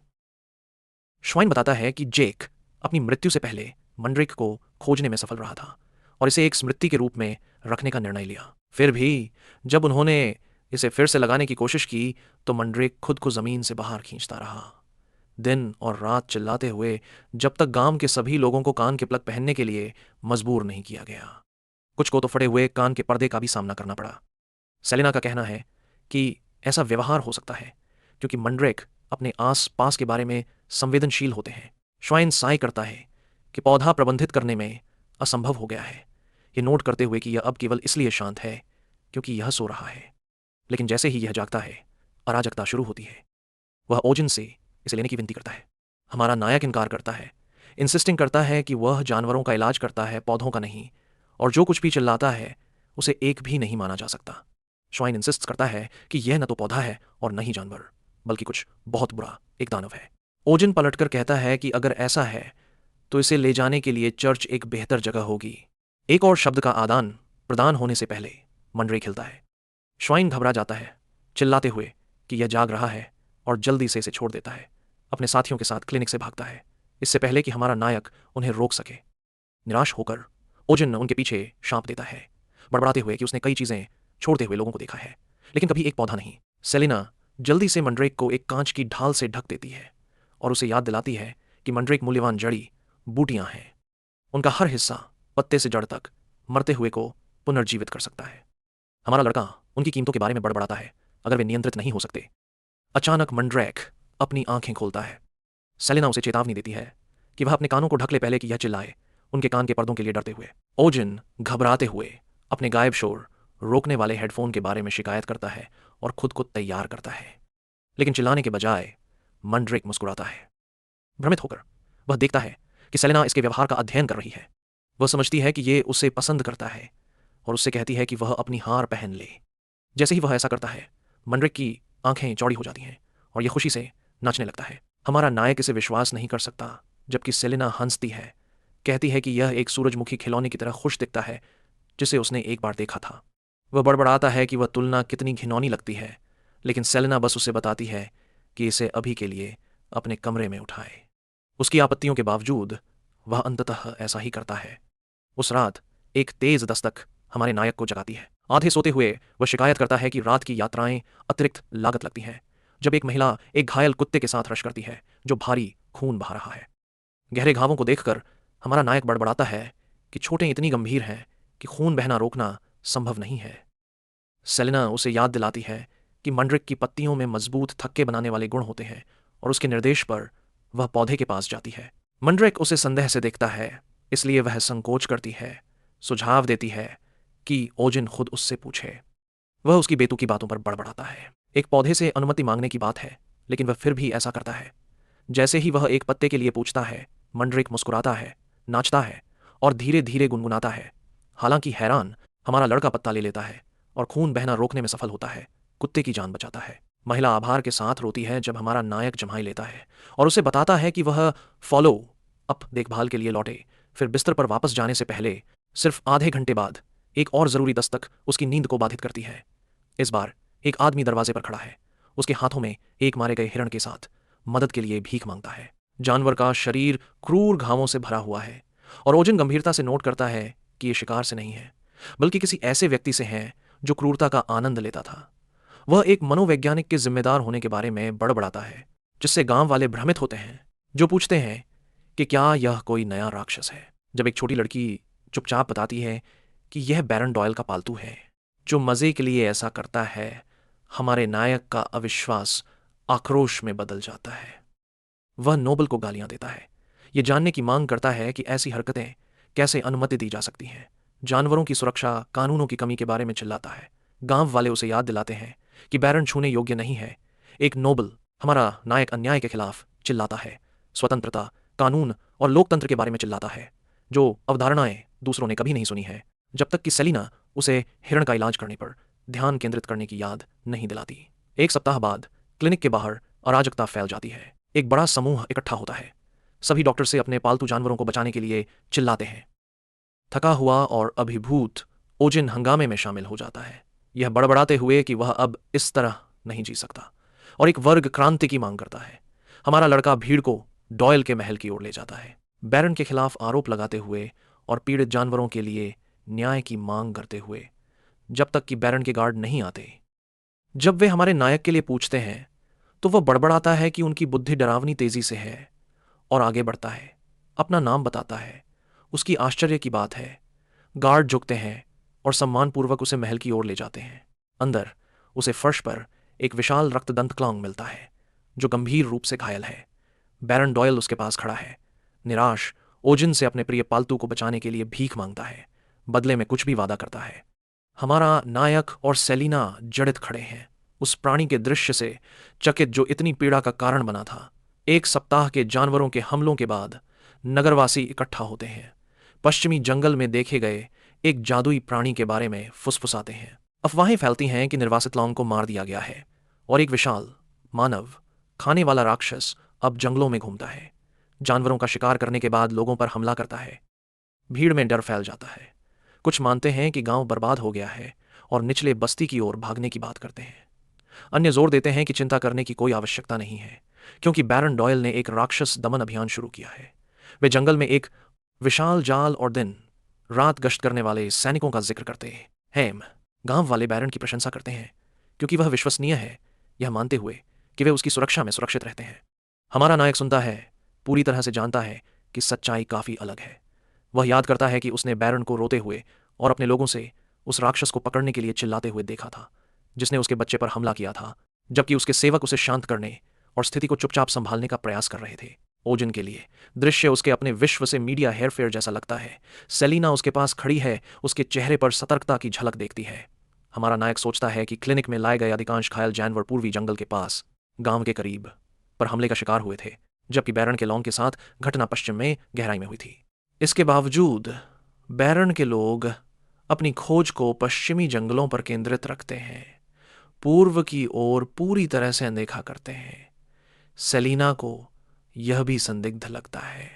श्वाइन बताता है कि जेक अपनी मृत्यु से पहले मंड्रेक को खोजने में सफल रहा था और इसे एक स्मृति के रूप में रखने का निर्णय लिया। फिर भी जब उन्होंने इसे फिर से लगाने की कोशिश की तो मंड्रेक खुद को जमीन से बाहर खींचता रहा, दिन और रात चिल्लाते हुए, जब तक गांव के सभी लोगों को कान के प्लग पहनने के लिए मजबूर नहीं किया गया। कुछ को तो फटे हुए कान के पर्दे का भी सामना करना पड़ा। सेलेना का कहना है कि ऐसा व्यवहार हो सकता है क्योंकि मंड्रेक अपने आस पास के बारे में संवेदनशील होते हैं। श्वाइन साई करता है कि पौधा प्रबंधित करने में असंभव हो गया है, ये नोट करते हुए कि यह अब केवल इसलिए शांत है क्योंकि यह सो रहा है। लेकिन जैसे ही यह जागता है, अराजकता शुरू होती है। वह ओजिन से इसे लेने की विनती करता है। हमारा नायक इनकार करता है, इंसिस्टिंग करता है कि वह जानवरों का इलाज करता है, पौधों का नहीं, और जो कुछ भी चिल्लाता है उसे एक भी नहीं माना जा सकता। श्वाइन इंसिस्ट करता है कि यह न तो पौधा है और न ही जानवर, बल्कि कुछ बहुत बुरा, एक दानव है। ओजिन पलटकर कहता है कि अगर ऐसा है तो इसे ले जाने के लिए चर्च एक बेहतर जगह होगी। एक और शब्द का आदान प्रदान होने से पहले मंड्रेक हिलता है। श्वाइन घबरा जाता है, चिल्लाते हुए कि यह जाग रहा है, और जल्दी से इसे छोड़ देता है। अपने साथियों के साथ क्लिनिक से भागता है, इससे पहले कि हमारा नायक उन्हें रोक सके। निराश होकर ओजिन उनके पीछे शांप देता है, बड़बड़ाते हुए कि उसने कई चीजें छोड़ते हुए लोगों को देखा है, लेकिन कभी एक पौधा नहीं। सेलिना जल्दी से मंड्रेक को एक कांच की ढाल से ढक देती है और उसे याद दिलाती है कि मंड्रेक मूल्यवान जड़ी बूटियां हैं। उनका हर हिस्सा पत्ते से जड़ तक मरते हुए को पुनर्जीवित कर सकता है। हमारा लड़का उनकी कीमतों के बारे में बड़बड़ाता है अगर वे नियंत्रित नहीं हो सकते। अचानक मंड्रेक अपनी आंखें खोलता है। सेलिना उसे चेतावनी देती है कि वह अपने कानों को ढक ले पहले कि यह चिल्लाए, उनके कान के पर्दों के लिए डरते हुए। ओजिन घबराते हुए अपने गायब शोर रोकने वाले हेडफोन के बारे में शिकायत करता है और खुद को तैयार करता है, लेकिन चिल्लाने के बजाय मंड्रेक मुस्कुराता है। भ्रमित होकर वह देखता है कि सेलिना इसके व्यवहार का अध्ययन कर रही है। वह समझती है कि ये उसे पसंद करता है और उससे कहती है कि वह अपनी हार पहन ले। जैसे ही वह ऐसा करता है, मंड्रेक की आंखें चौड़ी हो जाती हैं और यह खुशी से नाचने लगता है। हमारा नायक इसे विश्वास नहीं कर सकता, जबकि सेलिना हंसती है, कहती है कि यह एक सूरजमुखी खिलौने की तरह खुश दिखता है जिसे उसने एक बार देखा था। वह बड़बड़ाता है कि वह तुलना कितनी घिनौनी लगती है, लेकिन सेलिना बस उसे बताती है कि इसे अभी के लिए अपने कमरे में उठाए। उसकी आपत्तियों के बावजूद वह अंततः ऐसा ही करता है। उस रात एक तेज दस्तक हमारे नायक को जगाती है। आधे सोते हुए वह शिकायत करता है कि रात की यात्राएं अतिरिक्त लागत लगती हैं, जब एक महिला एक घायल कुत्ते के साथ रश करती है जो भारी खून बहा रहा है। गहरे घावों को देखकर हमारा नायक बड़बड़ाता है कि चोटें इतनी गंभीर हैं कि खून बहना रोकना संभव नहीं है। सेलिना उसे याद दिलाती है कि मंड्रेक की पत्तियों में मजबूत थक्के बनाने वाले गुण होते हैं और उसके निर्देश पर वह पौधे के पास जाती है। मंड्रेक उसे संदेह से देखता है, इसलिए वह संकोच करती है, सुझाव देती है कि ओजिन खुद उससे पूछे। वह उसकी बेतुकी बातों पर बड़बड़ाता है। एक पौधे से अनुमति मांगने की बात है, लेकिन वह फिर भी ऐसा करता है। जैसे ही वह एक पत्ते के लिए पूछता है, मंड्रेक मुस्कुराता है, नाचता है और धीरे धीरे गुनगुनाता है। हालांकि हैरान, हमारा लड़का पत्ता ले लेता है और खून बहना रोकने में सफल होता है, कुत्ते की जान बचाता है। महिला आभार के साथ रोती है जब हमारा नायक जम्हाई लेता है और उसे बताता है कि वह फॉलो अप देखभाल के लिए लौटे। फिर बिस्तर पर वापस जाने से पहले सिर्फ आधे घंटे बाद एक और जरूरी दस्तक उसकी नींद को बाधित करती है। इस बार एक आदमी दरवाजे पर खड़ा है। उसके हाथों में एक मारे गए हिरण के साथ मदद के लिए भीख मांगता है। जानवर का शरीर क्रूर घावों से भरा हुआ है और ओजन गंभीरता से नोट करता है कि यह शिकार से नहीं है, बल्कि किसी ऐसे व्यक्ति से है जो क्रूरता का आनंद लेता था। वह एक मनोवैज्ञानिक के जिम्मेदार होने के बारे में बड़बड़ाता है, जिससे गांव वाले भ्रमित होते हैं, जो पूछते हैं कि क्या यह कोई नया राक्षस है। जब एक छोटी लड़की चुपचाप बताती है कि यह बैरन डॉयल का पालतू है, जो मजे के लिए ऐसा करता है, हमारे नायक का अविश्वास आक्रोश में बदल जाता है। वह नोबल को गालियां देता है, यह जानने की मांग करता है कि ऐसी हरकतें कैसे अनुमति दी जा सकती हैं। जानवरों की सुरक्षा, कानूनों की कमी के बारे में चिल्लाता है। गांव वाले उसे याद दिलाते हैं कि बैरन छूने योग्य नहीं है। एक नोबल, हमारा नायक, अन्याय के खिलाफ चिल्लाता है, स्वतंत्रता, कानून और लोकतंत्र के बारे में चिल्लाता है, जो अवधारणाएं दूसरों ने कभी नहीं सुनी है, जब तक कि सेलिना उसे हिरण का इलाज करने पर ध्यान केंद्रित करने की याद नहीं दिलाती। एक सप्ताह बाद क्लिनिक के बाहर अराजकता फैल जाती है। एक बड़ा समूह इकट्ठा होता है। सभी डॉक्टर से अपने पालतू जानवरों को बचाने के लिए चिल्लाते हैं। थका हुआ और अभिभूत ओजिन हंगामे में शामिल हो जाता है, यह बड़बड़ाते हुए कि वह अब इस तरह नहीं जी सकता और एक वर्ग क्रांति की मांग करता है। हमारा लड़का भीड़ को डॉयल के महल की ओर ले जाता है, बैरन के खिलाफ आरोप लगाते हुए और पीड़ित जानवरों के लिए न्याय की मांग करते हुए, जब तक कि बैरन के गार्ड नहीं आते। जब वे हमारे नायक के लिए पूछते हैं तो वह बड़बड़ाता है कि उनकी बुद्धि डरावनी तेजी से है और आगे बढ़ता है, अपना नाम बताता है। उसकी आश्चर्य की बात है, गार्ड झुकते हैं और सम्मानपूर्वक उसे महल की ओर ले जाते हैं। अंदर उसे फर्श पर एक विशाल रक्तदंत क्लॉन्ग मिलता है, जो गंभीर रूप से घायल है। बैरन डॉयल उसके पास खड़ा है, निराश, ओजिन से अपने प्रिय पालतू को बचाने के लिए भीख मांगता है, बदले में कुछ भी वादा करता है। हमारा नायक और सेलिना जड़ित खड़े हैं, उस प्राणी के दृश्य से चकित जो इतनी पीड़ा का कारण बना था। एक सप्ताह के जानवरों के हमलों के बाद नगरवासी इकट्ठा होते हैं। पश्चिमी जंगल में देखे गए एक जादुई प्राणी के बारे में फुसफुसाते हैं। अफवाहें फैलती हैं कि निर्वासित लॉन्ग को मार दिया गया है और एक विशाल मानव खाने वाला राक्षस अब जंगलों में घूमता है। जानवरों का शिकार करने के बाद लोगों पर हमला करता है। भीड़ में डर फैल जाता है। कुछ मानते हैं कि गांव बर्बाद हो गया है और निचले बस्ती की ओर भागने की बात करते हैं। अन्य जोर देते हैं कि चिंता करने की कोई आवश्यकता नहीं है, क्योंकि बैरन डॉयल ने एक राक्षस दमन अभियान शुरू किया है। वे जंगल में एक विशाल जाल और दिन रात गश्त करने वाले सैनिकों का जिक्र करते हैं। गांव वाले बैरन की प्रशंसा करते हैं, क्योंकि वह विश्वसनीय है, यह मानते हुए कि वे उसकी सुरक्षा में सुरक्षित रहते हैं। हमारा नायक सुनता है, पूरी तरह से जानता है कि सच्चाई काफी अलग है। वह याद करता है कि उसने बैरन को रोते हुए और अपने लोगों से उस राक्षस को पकड़ने के लिए चिल्लाते हुए देखा था, जिसने उसके बच्चे पर हमला किया था, जबकि उसके सेवक उसे शांत करने और स्थिति को चुपचाप संभालने का प्रयास कर रहे थे। ओजिन के लिए दृश्य उसके अपने विश्व से मीडिया हेरफेर जैसा लगता है। सेलिना उसके पास खड़ी है, उसके चेहरे पर सतर्कता की झलक देखती है। हमारा नायक सोचता है कि क्लिनिक में लाए गए अधिकांश घायल जानवर पूर्वी जंगल के पास, गांव के करीब पर हमले का शिकार हुए थे, जबकि बैरन के लॉन्ग के साथ घटना पश्चिम में गहराई में हुई थी। इसके बावजूद बैरन के लोग अपनी खोज को पश्चिमी जंगलों पर केंद्रित रखते हैं, पूर्व की ओर पूरी तरह से अनदेखा करते हैं। सेलिना को यह भी संदिग्ध लगता है।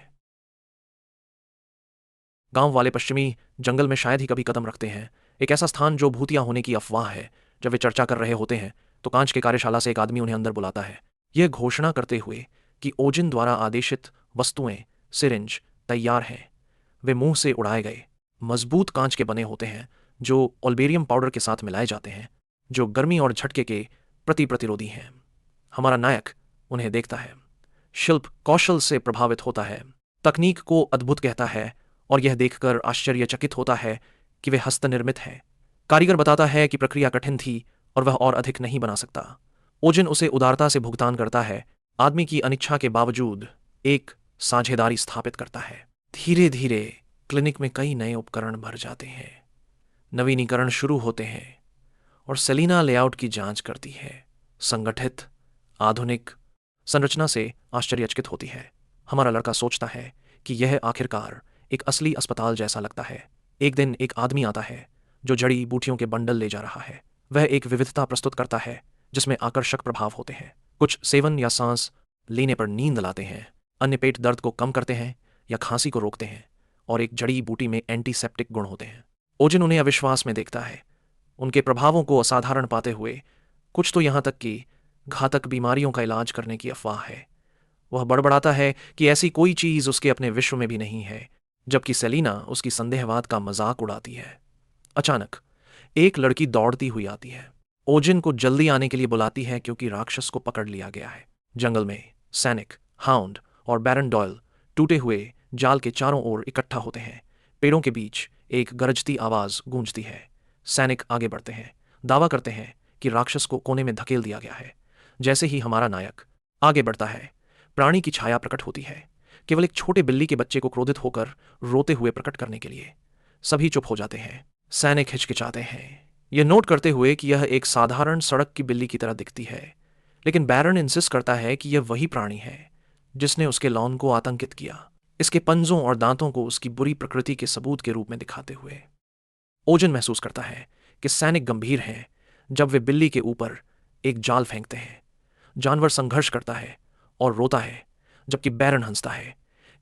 गांव वाले पश्चिमी जंगल में शायद ही कभी कदम रखते हैं, एक ऐसा स्थान जो भूतिया होने की अफवाह है। जब वे चर्चा कर रहे होते हैं तो कांच के कार्यशाला से एक आदमी उन्हें अंदर बुलाता है, यह घोषणा करते हुए कि ओजिन द्वारा आदेशित वस्तुएं, सिरिंज तैयार हैं। वे मुंह से उड़ाए गए मजबूत कांच के बने होते हैं, जो ओल्बेरियम पाउडर के साथ मिलाए जाते हैं, जो गर्मी और झटके के प्रति प्रतिरोधी हैं। हमारा नायक उन्हें देखता है, शिल्प कौशल से प्रभावित होता है, तकनीक को अद्भुत कहता है और यह देखकर आश्चर्यचकित होता है कि वे हस्तनिर्मित हैं। कारीगर बताता है कि प्रक्रिया कठिन थी और वह और अधिक नहीं बना सकता। ओजिन उसे उदारता से भुगतान करता है, आदमी की अनिच्छा के बावजूद एक साझेदारी स्थापित करता है। धीरे धीरे क्लिनिक में कई नए उपकरण भर जाते हैं, नवीनीकरण शुरू होते हैं और सेलिना लेआउट की जांच करती है। संगठित आधुनिक संरचना से आश्चर्यचकित होती है। हमारा लड़का सोचता है कि यह आखिरकार एक असली अस्पताल जैसा लगता है। एक दिन एक आदमी आता है जो जड़ी बूटियों के बंडल ले जा रहा है। वह एक विविधता प्रस्तुत करता है जिसमें आकर्षक प्रभाव होते हैं। कुछ सेवन या सांस लेने पर नींद लाते हैं, अन्य पेट दर्द को कम करते हैं या खांसी को रोकते हैं, और एक जड़ी बूटी में एंटीसेप्टिक गुण होते हैं। ओजिन उन्हें अविश्वास में देखता है, उनके प्रभावों को असाधारण पाते हुए। कुछ तो यहाँ तक कि घातक बीमारियों का इलाज करने की अफवाह है। वह बड़बड़ाता है कि ऐसी कोई चीज उसके अपने विश्व में भी नहीं है, जबकि सेलिना उसकी संदेहवाद का मजाक उड़ाती है। अचानक एक लड़की दौड़ती हुई आती है। ओजिन को जल्दी आने के लिए बुलाती है क्योंकि राक्षस को पकड़ लिया गया है। जंगल में सैनिक, हाउंड और बैरन डॉयल टूटे हुए जाल के चारों ओर इकट्ठा होते हैं। पेड़ों के बीच एक गरजती आवाज गूंजती है। सैनिक आगे बढ़ते हैं, दावा करते हैं कि राक्षस को कोने में धकेल दिया गया है। जैसे ही हमारा नायक आगे बढ़ता है, प्राणी की छाया प्रकट होती है, केवल एक छोटे बिल्ली के बच्चे को क्रोधित होकर रोते हुए प्रकट करने के लिए। सभी चुप हो जाते हैं। सैनिक हिचकिचाते हैं, यह नोट करते हुए कि यह एक साधारण सड़क की बिल्ली की तरह दिखती है। लेकिन बैरन इंसिस्ट करता है कि यह वही प्राणी है जिसने उसके लॉन को आतंकित किया, इसके पंजों और दांतों को उसकी बुरी प्रकृति के सबूत के रूप में दिखाते हुए। ओजन महसूस करता है कि सैनिक गंभीर हैं जब वे बिल्ली के ऊपर एक जाल फेंकते हैं। जानवर संघर्ष करता है और रोता है, जबकि बैरन हंसता है,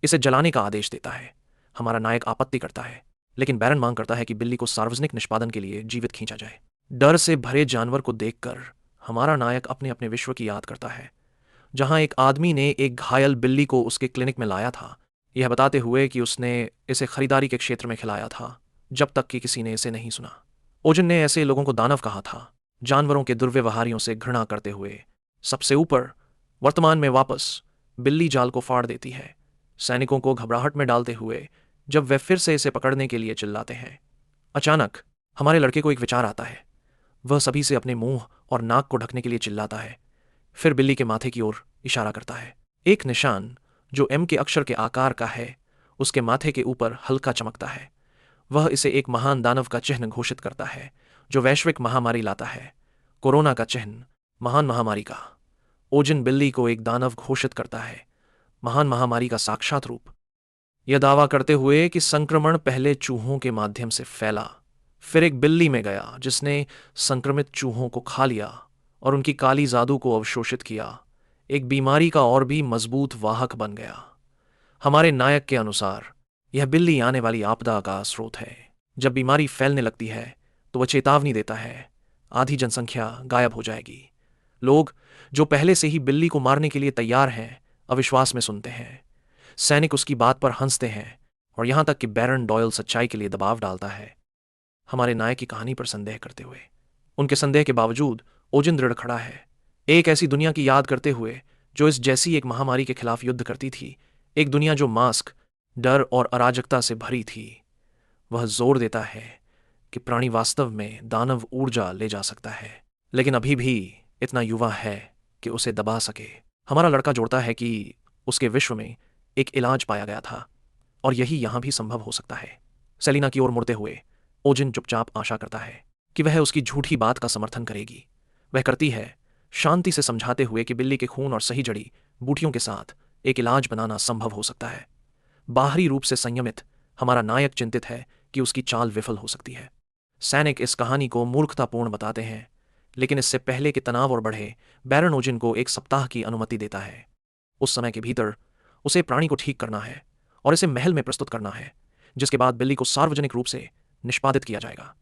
इसे जलाने का आदेश देता है। हमारा नायक आपत्ति करता है, लेकिन बैरन मांग करता है कि बिल्ली को सार्वजनिक निष्पादन के लिए जीवित खींचा जाए। डर से भरे जानवर को देखकर हमारा नायक अपने अपने विश्व की याद करता है, जहां एक आदमी ने एक घायल बिल्ली को उसके क्लिनिक में लाया था, यह बताते हुए कि उसने इसे खरीदारी के क्षेत्र में खिलाया था, जब तक कि किसी ने इसे नहीं सुना। ओजन ने ऐसे लोगों को दानव कहा था, जानवरों के दुर्व्यवहारियों से घृणा करते हुए। सबसे ऊपर वर्तमान में वापस बिल्ली जाल को फाड़ देती है, सैनिकों को घबराहट में डालते हुए जब वे फिर से इसे पकड़ने के लिए चिल्लाते हैं। अचानक हमारे लड़के को एक विचार आता है। वह सभी से अपने मुंह और नाक को ढकने के लिए चिल्लाता है, फिर बिल्ली के माथे की ओर इशारा करता है। एक निशान जो एम के अक्षर के आकार का है उसके माथे के ऊपर हल्का चमकता है। वह इसे एक महान दानव का चिन्ह घोषित करता है जो वैश्विक महामारी लाता है, कोरोना का चिन्ह, महान महामारी का। ओजिन बिल्ली को एक दानव घोषित करता है, महान महामारी का साक्षात रूप, यह दावा करते हुए कि संक्रमण पहले चूहों के माध्यम से फैला, फिर एक बिल्ली में गया जिसने संक्रमित चूहों को खा लिया और उनकी काली जादू को अवशोषित किया, एक बीमारी का और भी मजबूत वाहक बन गया। हमारे नायक के अनुसार यह बिल्ली आने वाली आपदा का स्रोत है। जब बीमारी फैलने लगती है तो वह चेतावनी देता है, आधी जनसंख्या गायब हो जाएगी। लोग जो पहले से ही बिल्ली को मारने के लिए तैयार हैं अविश्वास में सुनते हैं। सैनिक उसकी बात पर हंसते हैं और यहां तक कि बैरन डॉयल सच्चाई के लिए दबाव डालता है, हमारे नायक की कहानी पर संदेह करते हुए। उनके संदेह के बावजूद ओजिन दृढ़ खड़ा है, एक ऐसी दुनिया की याद करते हुए जो इस जैसी एक महामारी के खिलाफ युद्ध करती थी, एक दुनिया जो मास्क, डर और अराजकता से भरी थी। वह जोर देता है कि प्राणी वास्तव में दानव ऊर्जा ले जा सकता है, लेकिन अभी भी इतना युवा है कि उसे दबा सके। हमारा लड़का जोड़ता है कि उसके विश्व में एक इलाज पाया गया था और यही यहां भी संभव हो सकता है। सेलिना की ओर मुड़ते हुए ओजिन चुपचाप आशा करता है कि वह उसकी झूठी बात का समर्थन करेगी। वह करती है, शांति से समझाते हुए कि बिल्ली के खून और सही जड़ी बूटियों के साथ एक इलाज बनाना संभव हो सकता है। बाहरी रूप से संयमित हमारा नायक चिंतित है कि उसकी चाल विफल हो सकती है। सैनिक इस कहानी को मूर्खतापूर्ण बताते हैं, लेकिन इससे पहले कि तनाव और बढ़े, बैरन ओजिन को एक सप्ताह की अनुमति देता है। उस समय के भीतर उसे प्राणी को ठीक करना है और इसे महल में प्रस्तुत करना है, जिसके बाद बिल्ली को सार्वजनिक रूप से निष्पादित किया जाएगा।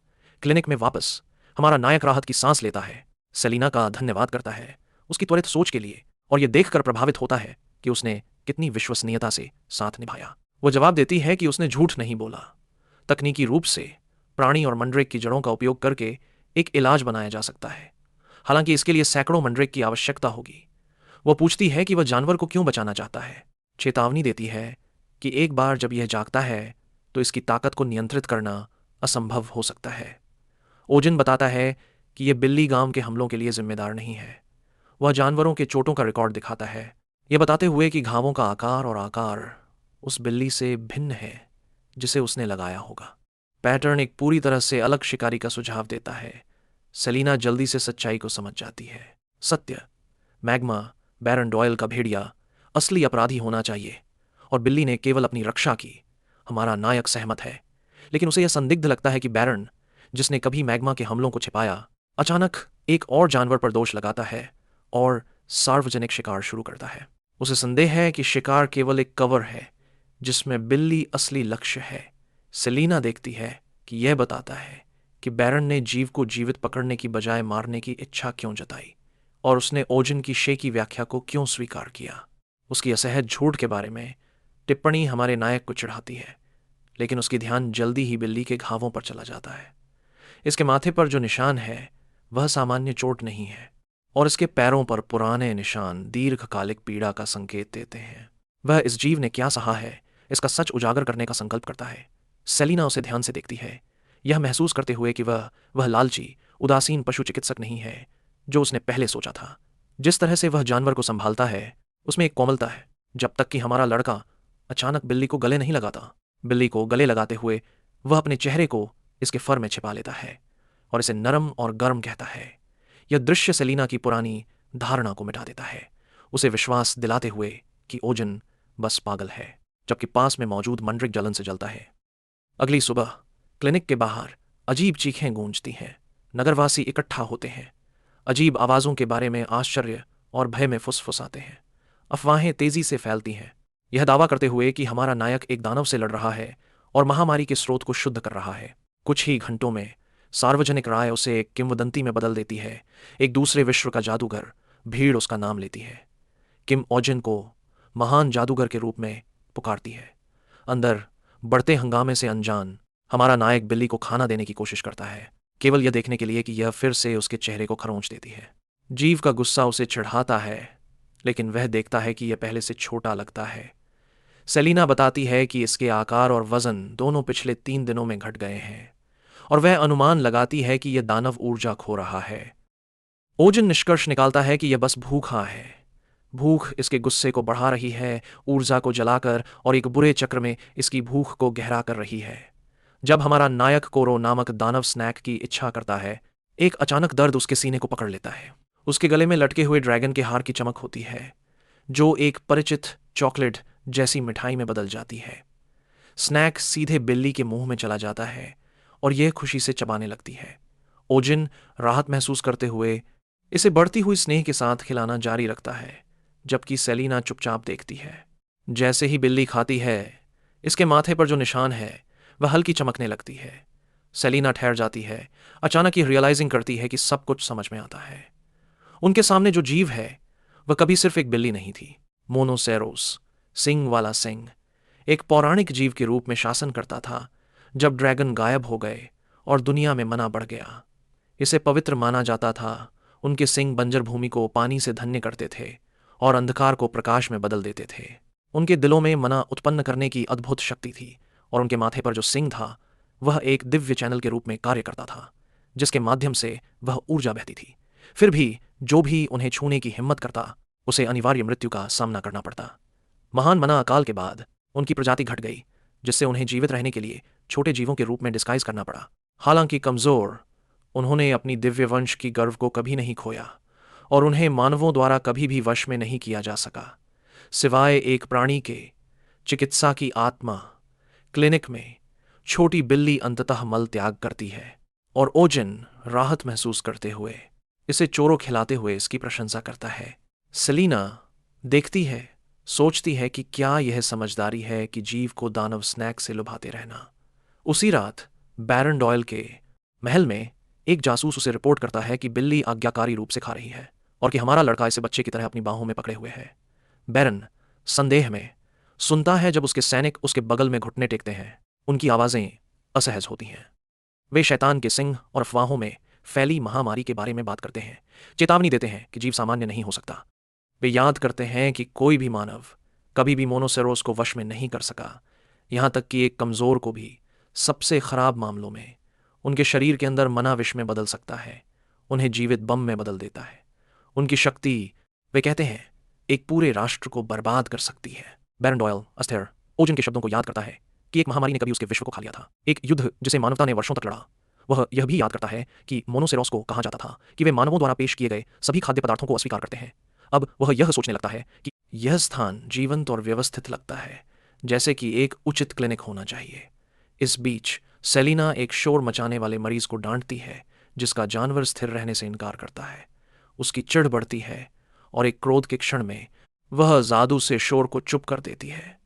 क्लिनिक में वापस हमारा नायक राहत की सांस लेता है, सेलिना का धन्यवाद करता है उसकी त्वरित सोच के लिए, और यह देखकर प्रभावित होता है कि उसने कितनी विश्वसनीयता से साथ निभाया। वह जवाब देती है कि उसने झूठ नहीं बोला। तकनीकी रूप से प्राणी और मंड्रेक की जड़ों का उपयोग करके एक इलाज बनाया जा सकता है, हालांकि इसके लिए सैकड़ों मंड्रेक की आवश्यकता होगी। वह पूछती है कि वह जानवर को क्यों बचाना चाहता है, चेतावनी देती है कि एक बार जब यह जागता है तो इसकी ताकत को नियंत्रित करना असंभव हो सकता है। ओजिन बताता है कि यह बिल्ली गांव के हमलों के लिए जिम्मेदार नहीं है। वह जानवरों के चोटों का रिकॉर्ड दिखाता है, यह बताते हुए कि घावों का आकार और आकार उस बिल्ली से भिन्न है जिसे उसने लगाया होगा। पैटर्न एक पूरी तरह से अलग शिकारी का सुझाव देता है। सेलिना जल्दी से सच्चाई को समझ जाती है। सत्य, मैग्मा, बैरन डॉयल का भेड़िया, असली अपराधी होना चाहिए, और बिल्ली ने केवल अपनी रक्षा की। हमारा नायक सहमत है, लेकिन उसे यह संदिग्ध लगता है कि बैरन, जिसने कभी मैग्मा के हमलों को छिपाया, अचानक एक और जानवर पर दोष लगाता है और सार्वजनिक शिकार शुरू करता है। उसे संदेह है कि शिकार केवल एक कवर है जिसमें बिल्ली असली लक्ष्य है। सेलिना देखती है कि यह बताता है कि बैरन ने जीव को जीवित पकड़ने की बजाय मारने की इच्छा क्यों जताई, और उसने ओजन की शे की व्याख्या को क्यों स्वीकार किया। उसकी असहज झूठ के बारे में टिप्पणी हमारे नायक को चिढ़ाती है, लेकिन उसकी ध्यान जल्दी ही बिल्ली के घावों पर चला जाता है। इसके माथे पर जो निशान है वह सामान्य चोट नहीं है, और इसके पैरों पर पुराने निशान दीर्घकालिक पीड़ा का संकेत देते हैं। वह इस जीव ने क्या सहा है, इसका सच उजागर करने का संकल्प करता है। सेलिना उसे ध्यान से देखती है, यह महसूस करते हुए कि वह लालची, उदासीन पशु चिकित्सक नहीं है जो उसने पहले सोचा था। जिस तरह से वह जानवर को संभालता है उसमें एक कोमलता है, जब तक कि हमारा लड़का अचानक बिल्ली को गले नहीं लगाता। बिल्ली को गले लगाते हुए वह अपने चेहरे को इसके फर में छिपा लेता है और इसे नरम और गर्म कहता है। यह दृश्य सेलिना की पुरानी धारणा को मिटा देता है, उसे विश्वास दिलाते हुए कि ओजन बस पागल है, जबकि पास में मौजूद मंड्रिक जलन से जलता है। अगली सुबह क्लिनिक के बाहर अजीब चीखें गूंजती हैं। नगरवासी इकट्ठा होते हैं, अजीब आवाज़ों के बारे में आश्चर्य और भय में फुसफुसाते हैं। अफवाहें तेजी से फैलती हैं, यह दावा करते हुए कि हमारा नायक एक दानव से लड़ रहा है और महामारी के स्रोत को शुद्ध कर रहा है। कुछ ही घंटों में सार्वजनिक राय उसे एक किंवदंती में बदल देती है। एक दूसरे विश्व का जादूगर भीड़ उसका नाम लेती है, किम ओजन को महान जादूगर के रूप में पुकारती है। अंदर बढ़ते हंगामे से अनजान हमारा नायक बिल्ली को खाना देने की कोशिश करता है, केवल यह देखने के लिए कि यह फिर से उसके चेहरे को खरोंच देती है। जीव का गुस्सा उसे चिढ़ाता है, लेकिन वह देखता है कि यह पहले से छोटा लगता है। सेलिना बताती है कि इसके आकार और वजन दोनों पिछले 3 दिनों में घट गए हैं, और वह अनुमान लगाती है कि यह दानव ऊर्जा खो रहा है। ओजन निष्कर्ष निकालता है कि यह बस भूखा है। भूख इसके गुस्से को बढ़ा रही है, ऊर्जा को जलाकर, और एक बुरे चक्र में इसकी भूख को गहरा कर रही है। जब हमारा नायक कोरो नामक दानव स्नैक की इच्छा करता है, एक अचानक दर्द उसके सीने को पकड़ लेता है। उसके गले में लटके हुए ड्रैगन के हार की चमक होती है, जो एक परिचित चॉकलेट जैसी मिठाई में बदल जाती है। स्नैक सीधे बिल्ली के मुंह में चला जाता है और यह खुशी से चबाने लगती है। ओजिन राहत महसूस करते हुए इसे बढ़ती हुई स्नेह के साथ खिलाना जारी रखता है, जबकि सेलिना चुपचाप देखती है। जैसे ही बिल्ली खाती है, इसके माथे पर जो निशान है वह हल्की चमकने लगती है। सेलिना ठहर जाती है, अचानक ही रियलाइजिंग करती है कि सब कुछ समझ में आता है। उनके सामने जो जीव है वह कभी सिर्फ एक बिल्ली नहीं थी। मोनोसेरोस, सिंग वाला सिंह, एक पौराणिक जीव के रूप में शासन करता था जब ड्रैगन गायब हो गए और दुनिया में मना बढ़ गया। इसे पवित्र माना जाता था। उनके सिंग बंजर भूमि को पानी से धन्य करते थे और अंधकार को प्रकाश में बदल देते थे। उनके दिलों में मना उत्पन्न करने की अद्भुत शक्ति थी, और उनके माथे पर जो सिंग था वह एक दिव्य चैनल के रूप में कार्य करता था, जिसके माध्यम से वह ऊर्जा बहती थी। फिर भी जो भी उन्हें छूने की हिम्मत करता उसे अनिवार्य मृत्यु का सामना करना पड़ता। महान मना अकाल के बाद उनकी प्रजाति घट गई, जिससे उन्हें जीवित रहने के लिए छोटे जीवों के रूप में डिस्गाइज करना पड़ा। हालांकि कमजोर, उन्होंने अपनी दिव्य वंश की गर्व को कभी नहीं खोया, और उन्हें मानवों द्वारा कभी भी वश में नहीं किया जा सका, सिवाय एक प्राणी के। चिकित्सा की आत्मा क्लिनिक में छोटी बिल्ली अंततः मल त्याग करती है, और ओजन राहत महसूस करते हुए इसे चोरो खिलाते हुए इसकी प्रशंसा करता है। सेलिना देखती है, सोचती है कि क्या यह समझदारी है कि जीव को दानव स्नैक से लुभाते रहना। उसी रात बैरन डॉयल के महल में एक जासूस उसे रिपोर्ट करता है कि बिल्ली आज्ञाकारी रूप से खा रही है और कि हमारा लड़का इसे बच्चे की तरह अपनी बाहों में पकड़े हुए है। बैरन संदेह में सुनता है जब उसके सैनिक उसके बगल में घुटने टेकते हैं। उनकी आवाजें असहज होती हैं। वे शैतान के सिंह और अफवाहों में फैली महामारी के बारे में बात करते हैं, चेतावनी देते हैं कि जीव सामान्य नहीं हो सकता। वे याद करते हैं कि कोई भी मानव कभी भी मोनोसेरोस को वश में नहीं कर सका, यहां तक कि एक कमजोर को भी सबसे खराब मामलों में उनके शरीर के अंदर मना विष में बदल सकता है, उन्हें जीवित बम में बदल देता है। उनकी शक्ति, वे कहते हैं, एक पूरे राष्ट्र को बर्बाद कर सकती है। बैरन डॉयल अस्थिर ओजन के शब्दों को याद करता है कि एक महामारी ने कभी उसके विश्व को खा लिया था, एक युद्ध जिसे मानवता ने वर्षों तक लड़ा, वह यह भी याद करता है कि मोनोसेरोस को कहा जाता था कि वे मानवों द्वारा पेश किए गए सभी खाद्य पदार्थों को अस्वीकार करते हैं। अब वह यह सोचने लगता है कि यह स्थान जीवंत और व्यवस्थित लगता है, जैसे कि एक उचित क्लिनिक होना चाहिए। इस बीच सेलिना एक शोर मचाने वाले मरीज को डांटती है, जिसका जानवर स्थिर रहने से इनकार करता है। उसकी चिढ़ बढ़ती है और एक क्रोध के क्षण में वह जादू से शोर को चुप कर देती है,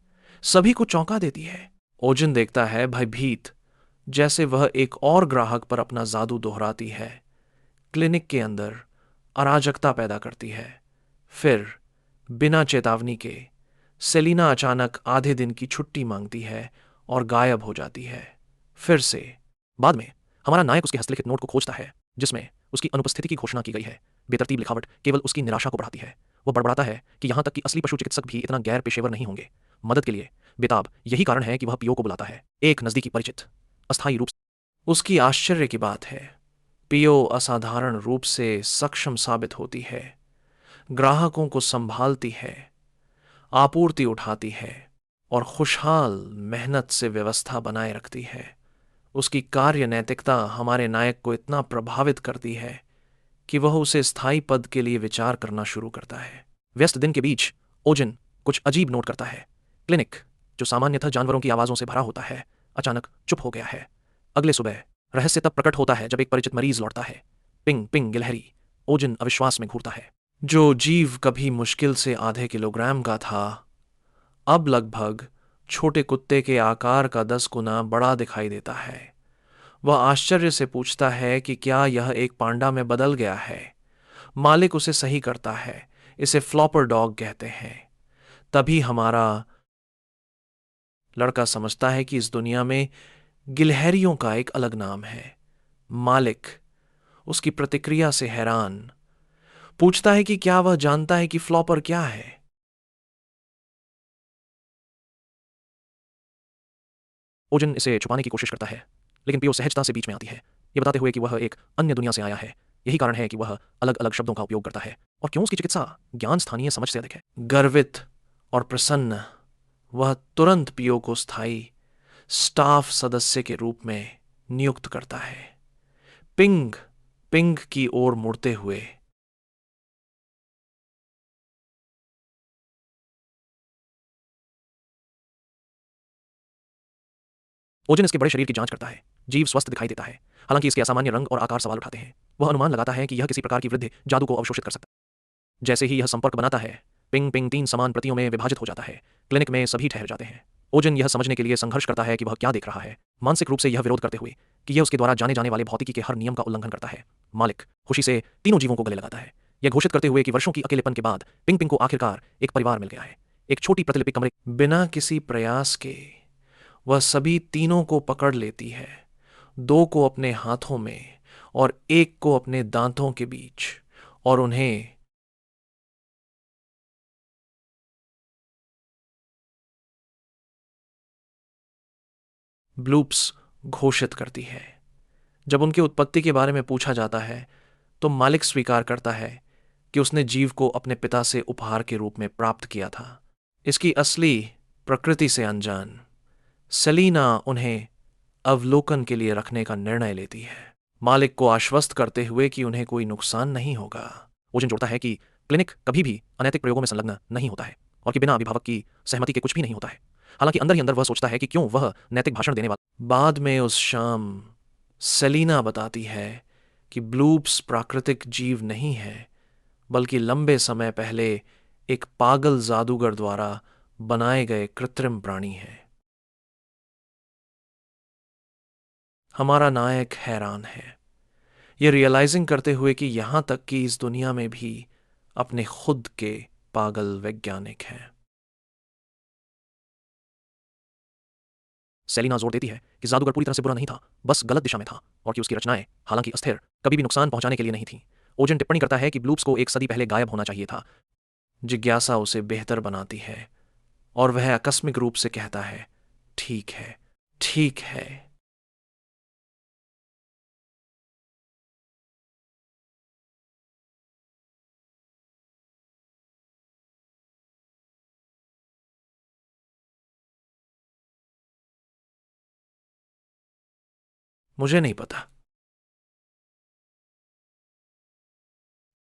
सभी को चौंका देती है। ओजन देखता है भयभीत, जैसे वह एक और ग्राहक पर अपना जादू दोहराती है, क्लिनिक के अंदर अराजकता पैदा करती है। फिर बिना चेतावनी के सेलिना अचानक आधे दिन की छुट्टी मांगती है और गायब हो जाती है। फिर से बाद में हमारा नायक उसके हस्तलिखित नोट को खोजता है, जिसमें उसकी अनुपस्थिति की घोषणा की गई है। बेतरतीब लिखावट केवल उसकी निराशा को बढ़ाती है। वह बड़बड़ाता है कि यहां तक कि असली पशु चिकित्सक भी इतना गैर पेशेवर नहीं होंगे मदद के लिए बेताब। यही कारण है कि वह पियो को बुलाता है, एक नजदीकी परिचित, अस्थायी रूप से। उसकी आश्चर्य की बात है, पियो असाधारण रूप से सक्षम साबित होती है, ग्राहकों को संभालती है, आपूर्ति उठाती है और खुशहाल मेहनत से व्यवस्था बनाए रखती है। उसकी कार्य नैतिकता हमारे नायक को इतना प्रभावित करती है कि वह उसे स्थायी पद के लिए विचार करना शुरू करता है। व्यस्त दिन के बीच ओजन कुछ अजीब नोट करता है। क्लिनिक, जो सामान्यतः जानवरों की आवाजों से भरा होता है, अचानक चुप हो गया है। अगले सुबह रहस्य तब प्रकट होता है जब एक परिचित मरीज लौटता है। पिंग पिंग गिलहरी। ओजन अविश्वास में घूरता है। जो जीव कभी मुश्किल से आधे किलोग्राम का था, अब लगभग छोटे कुत्ते के आकार का 10 गुना बड़ा दिखाई देता है। वह आश्चर्य से पूछता है कि क्या यह एक पांडा में बदल गया है। मालिक उसे सही करता है, इसे फ्लॉपर डॉग कहते हैं। तभी हमारा लड़का समझता है कि इस दुनिया में गिलहरियों का एक अलग नाम है। मालिक उसकी प्रतिक्रिया से हैरान पूछता है कि क्या वह जानता है कि फ्लॉपर क्या है। ओजन इसे छुपाने की कोशिश करता है, लेकिन पियो सहजता से बीच में आती है, यह बताते हुए कि वह एक अन्य दुनिया से आया है। यही कारण है कि वह अलग अलग शब्दों का उपयोग करता है और क्यों उसकी चिकित्सा ज्ञान स्थानीय समझ से अधिक है। गर्वित और प्रसन्न वह तुरंत पियो को स्थायी स्टाफ सदस्य के रूप में नियुक्त करता है। पिंग पिंग की ओर मुड़ते हुए ओजन इसके बड़े शरीर की जांच करता है। जीव स्वस्थ दिखाई देता है, हालांकि इसके असामान्य रंग और आकार सवाल उठाते हैं। वह अनुमान लगाता है कि यह किसी प्रकार की वृद्धि जादू को अवशोषित कर सकता है। जैसे ही यह संपर्क बनाता है, पिंग पिंग 3 समान प्रतियों में विभाजित हो जाता है। क्लिनिक में सभी ठहर जाते हैं। ओजन यह समझने के लिए संघर्ष करता है कि वह क्या देख रहा है, मानसिक रूप से यह विरोध करते हुए कि यह उसके द्वारा जाने जाने वाले भौतिकी के हर नियम का उल्लंघन करता है। मालिक खुशी से तीनों जीवों को गले लगाता है, यह घोषित करते हुए कि वर्षों की अकेलेपन के बाद पिंग पिंग को आखिरकार एक परिवार मिल गया है। एक छोटी प्रतिलिपि कमरे बिना किसी प्रयास के वह सभी तीनों को पकड़ लेती है, 2 को अपने हाथों में और 1 को अपने दांतों के बीच, और उन्हें ब्लूप्स घोषित करती है। जब उनकी उत्पत्ति के बारे में पूछा जाता है, तो मालिक स्वीकार करता है कि उसने जीव को अपने पिता से उपहार के रूप में प्राप्त किया था। इसकी असली प्रकृति से अनजान सेलिना उन्हें अवलोकन के लिए रखने का निर्णय लेती है, मालिक को आश्वस्त करते हुए कि उन्हें कोई नुकसान नहीं होगा। ओजन जोड़ता है कि क्लिनिक कभी भी अनैतिक प्रयोगों में संलग्न नहीं होता है और कि बिना अभिभावक की सहमति के कुछ भी नहीं होता है। हालांकि अंदर ही अंदर वह सोचता है कि क्यों वह नैतिक भाषण देने वाला। बाद में उस शाम सेलिना बताती है कि ब्लूप्स प्राकृतिक जीव नहीं है, बल्कि लंबे समय पहले एक पागल जादूगर द्वारा बनाए गए कृत्रिम प्राणी हैं। हमारा नायक हैरान है, ये रियलाइजिंग करते हुए कि यहां तक कि इस दुनिया में भी अपने खुद के पागल वैज्ञानिक हैं। सेलिना जोर देती है कि जादूगर पूरी तरह से बुरा नहीं था, बस गलत दिशा में था, और कि उसकी रचनाएं, हालांकि अस्थिर, कभी भी नुकसान पहुंचाने के लिए नहीं थीं। ओजन टिप्पणी करता है कि ब्लूप्स को एक सदी पहले गायब होना चाहिए था। जिज्ञासा उसे बेहतर बनाती है और वह आकस्मिक रूप से कहता है, ठीक है, ठीक है। मुझे नहीं पता।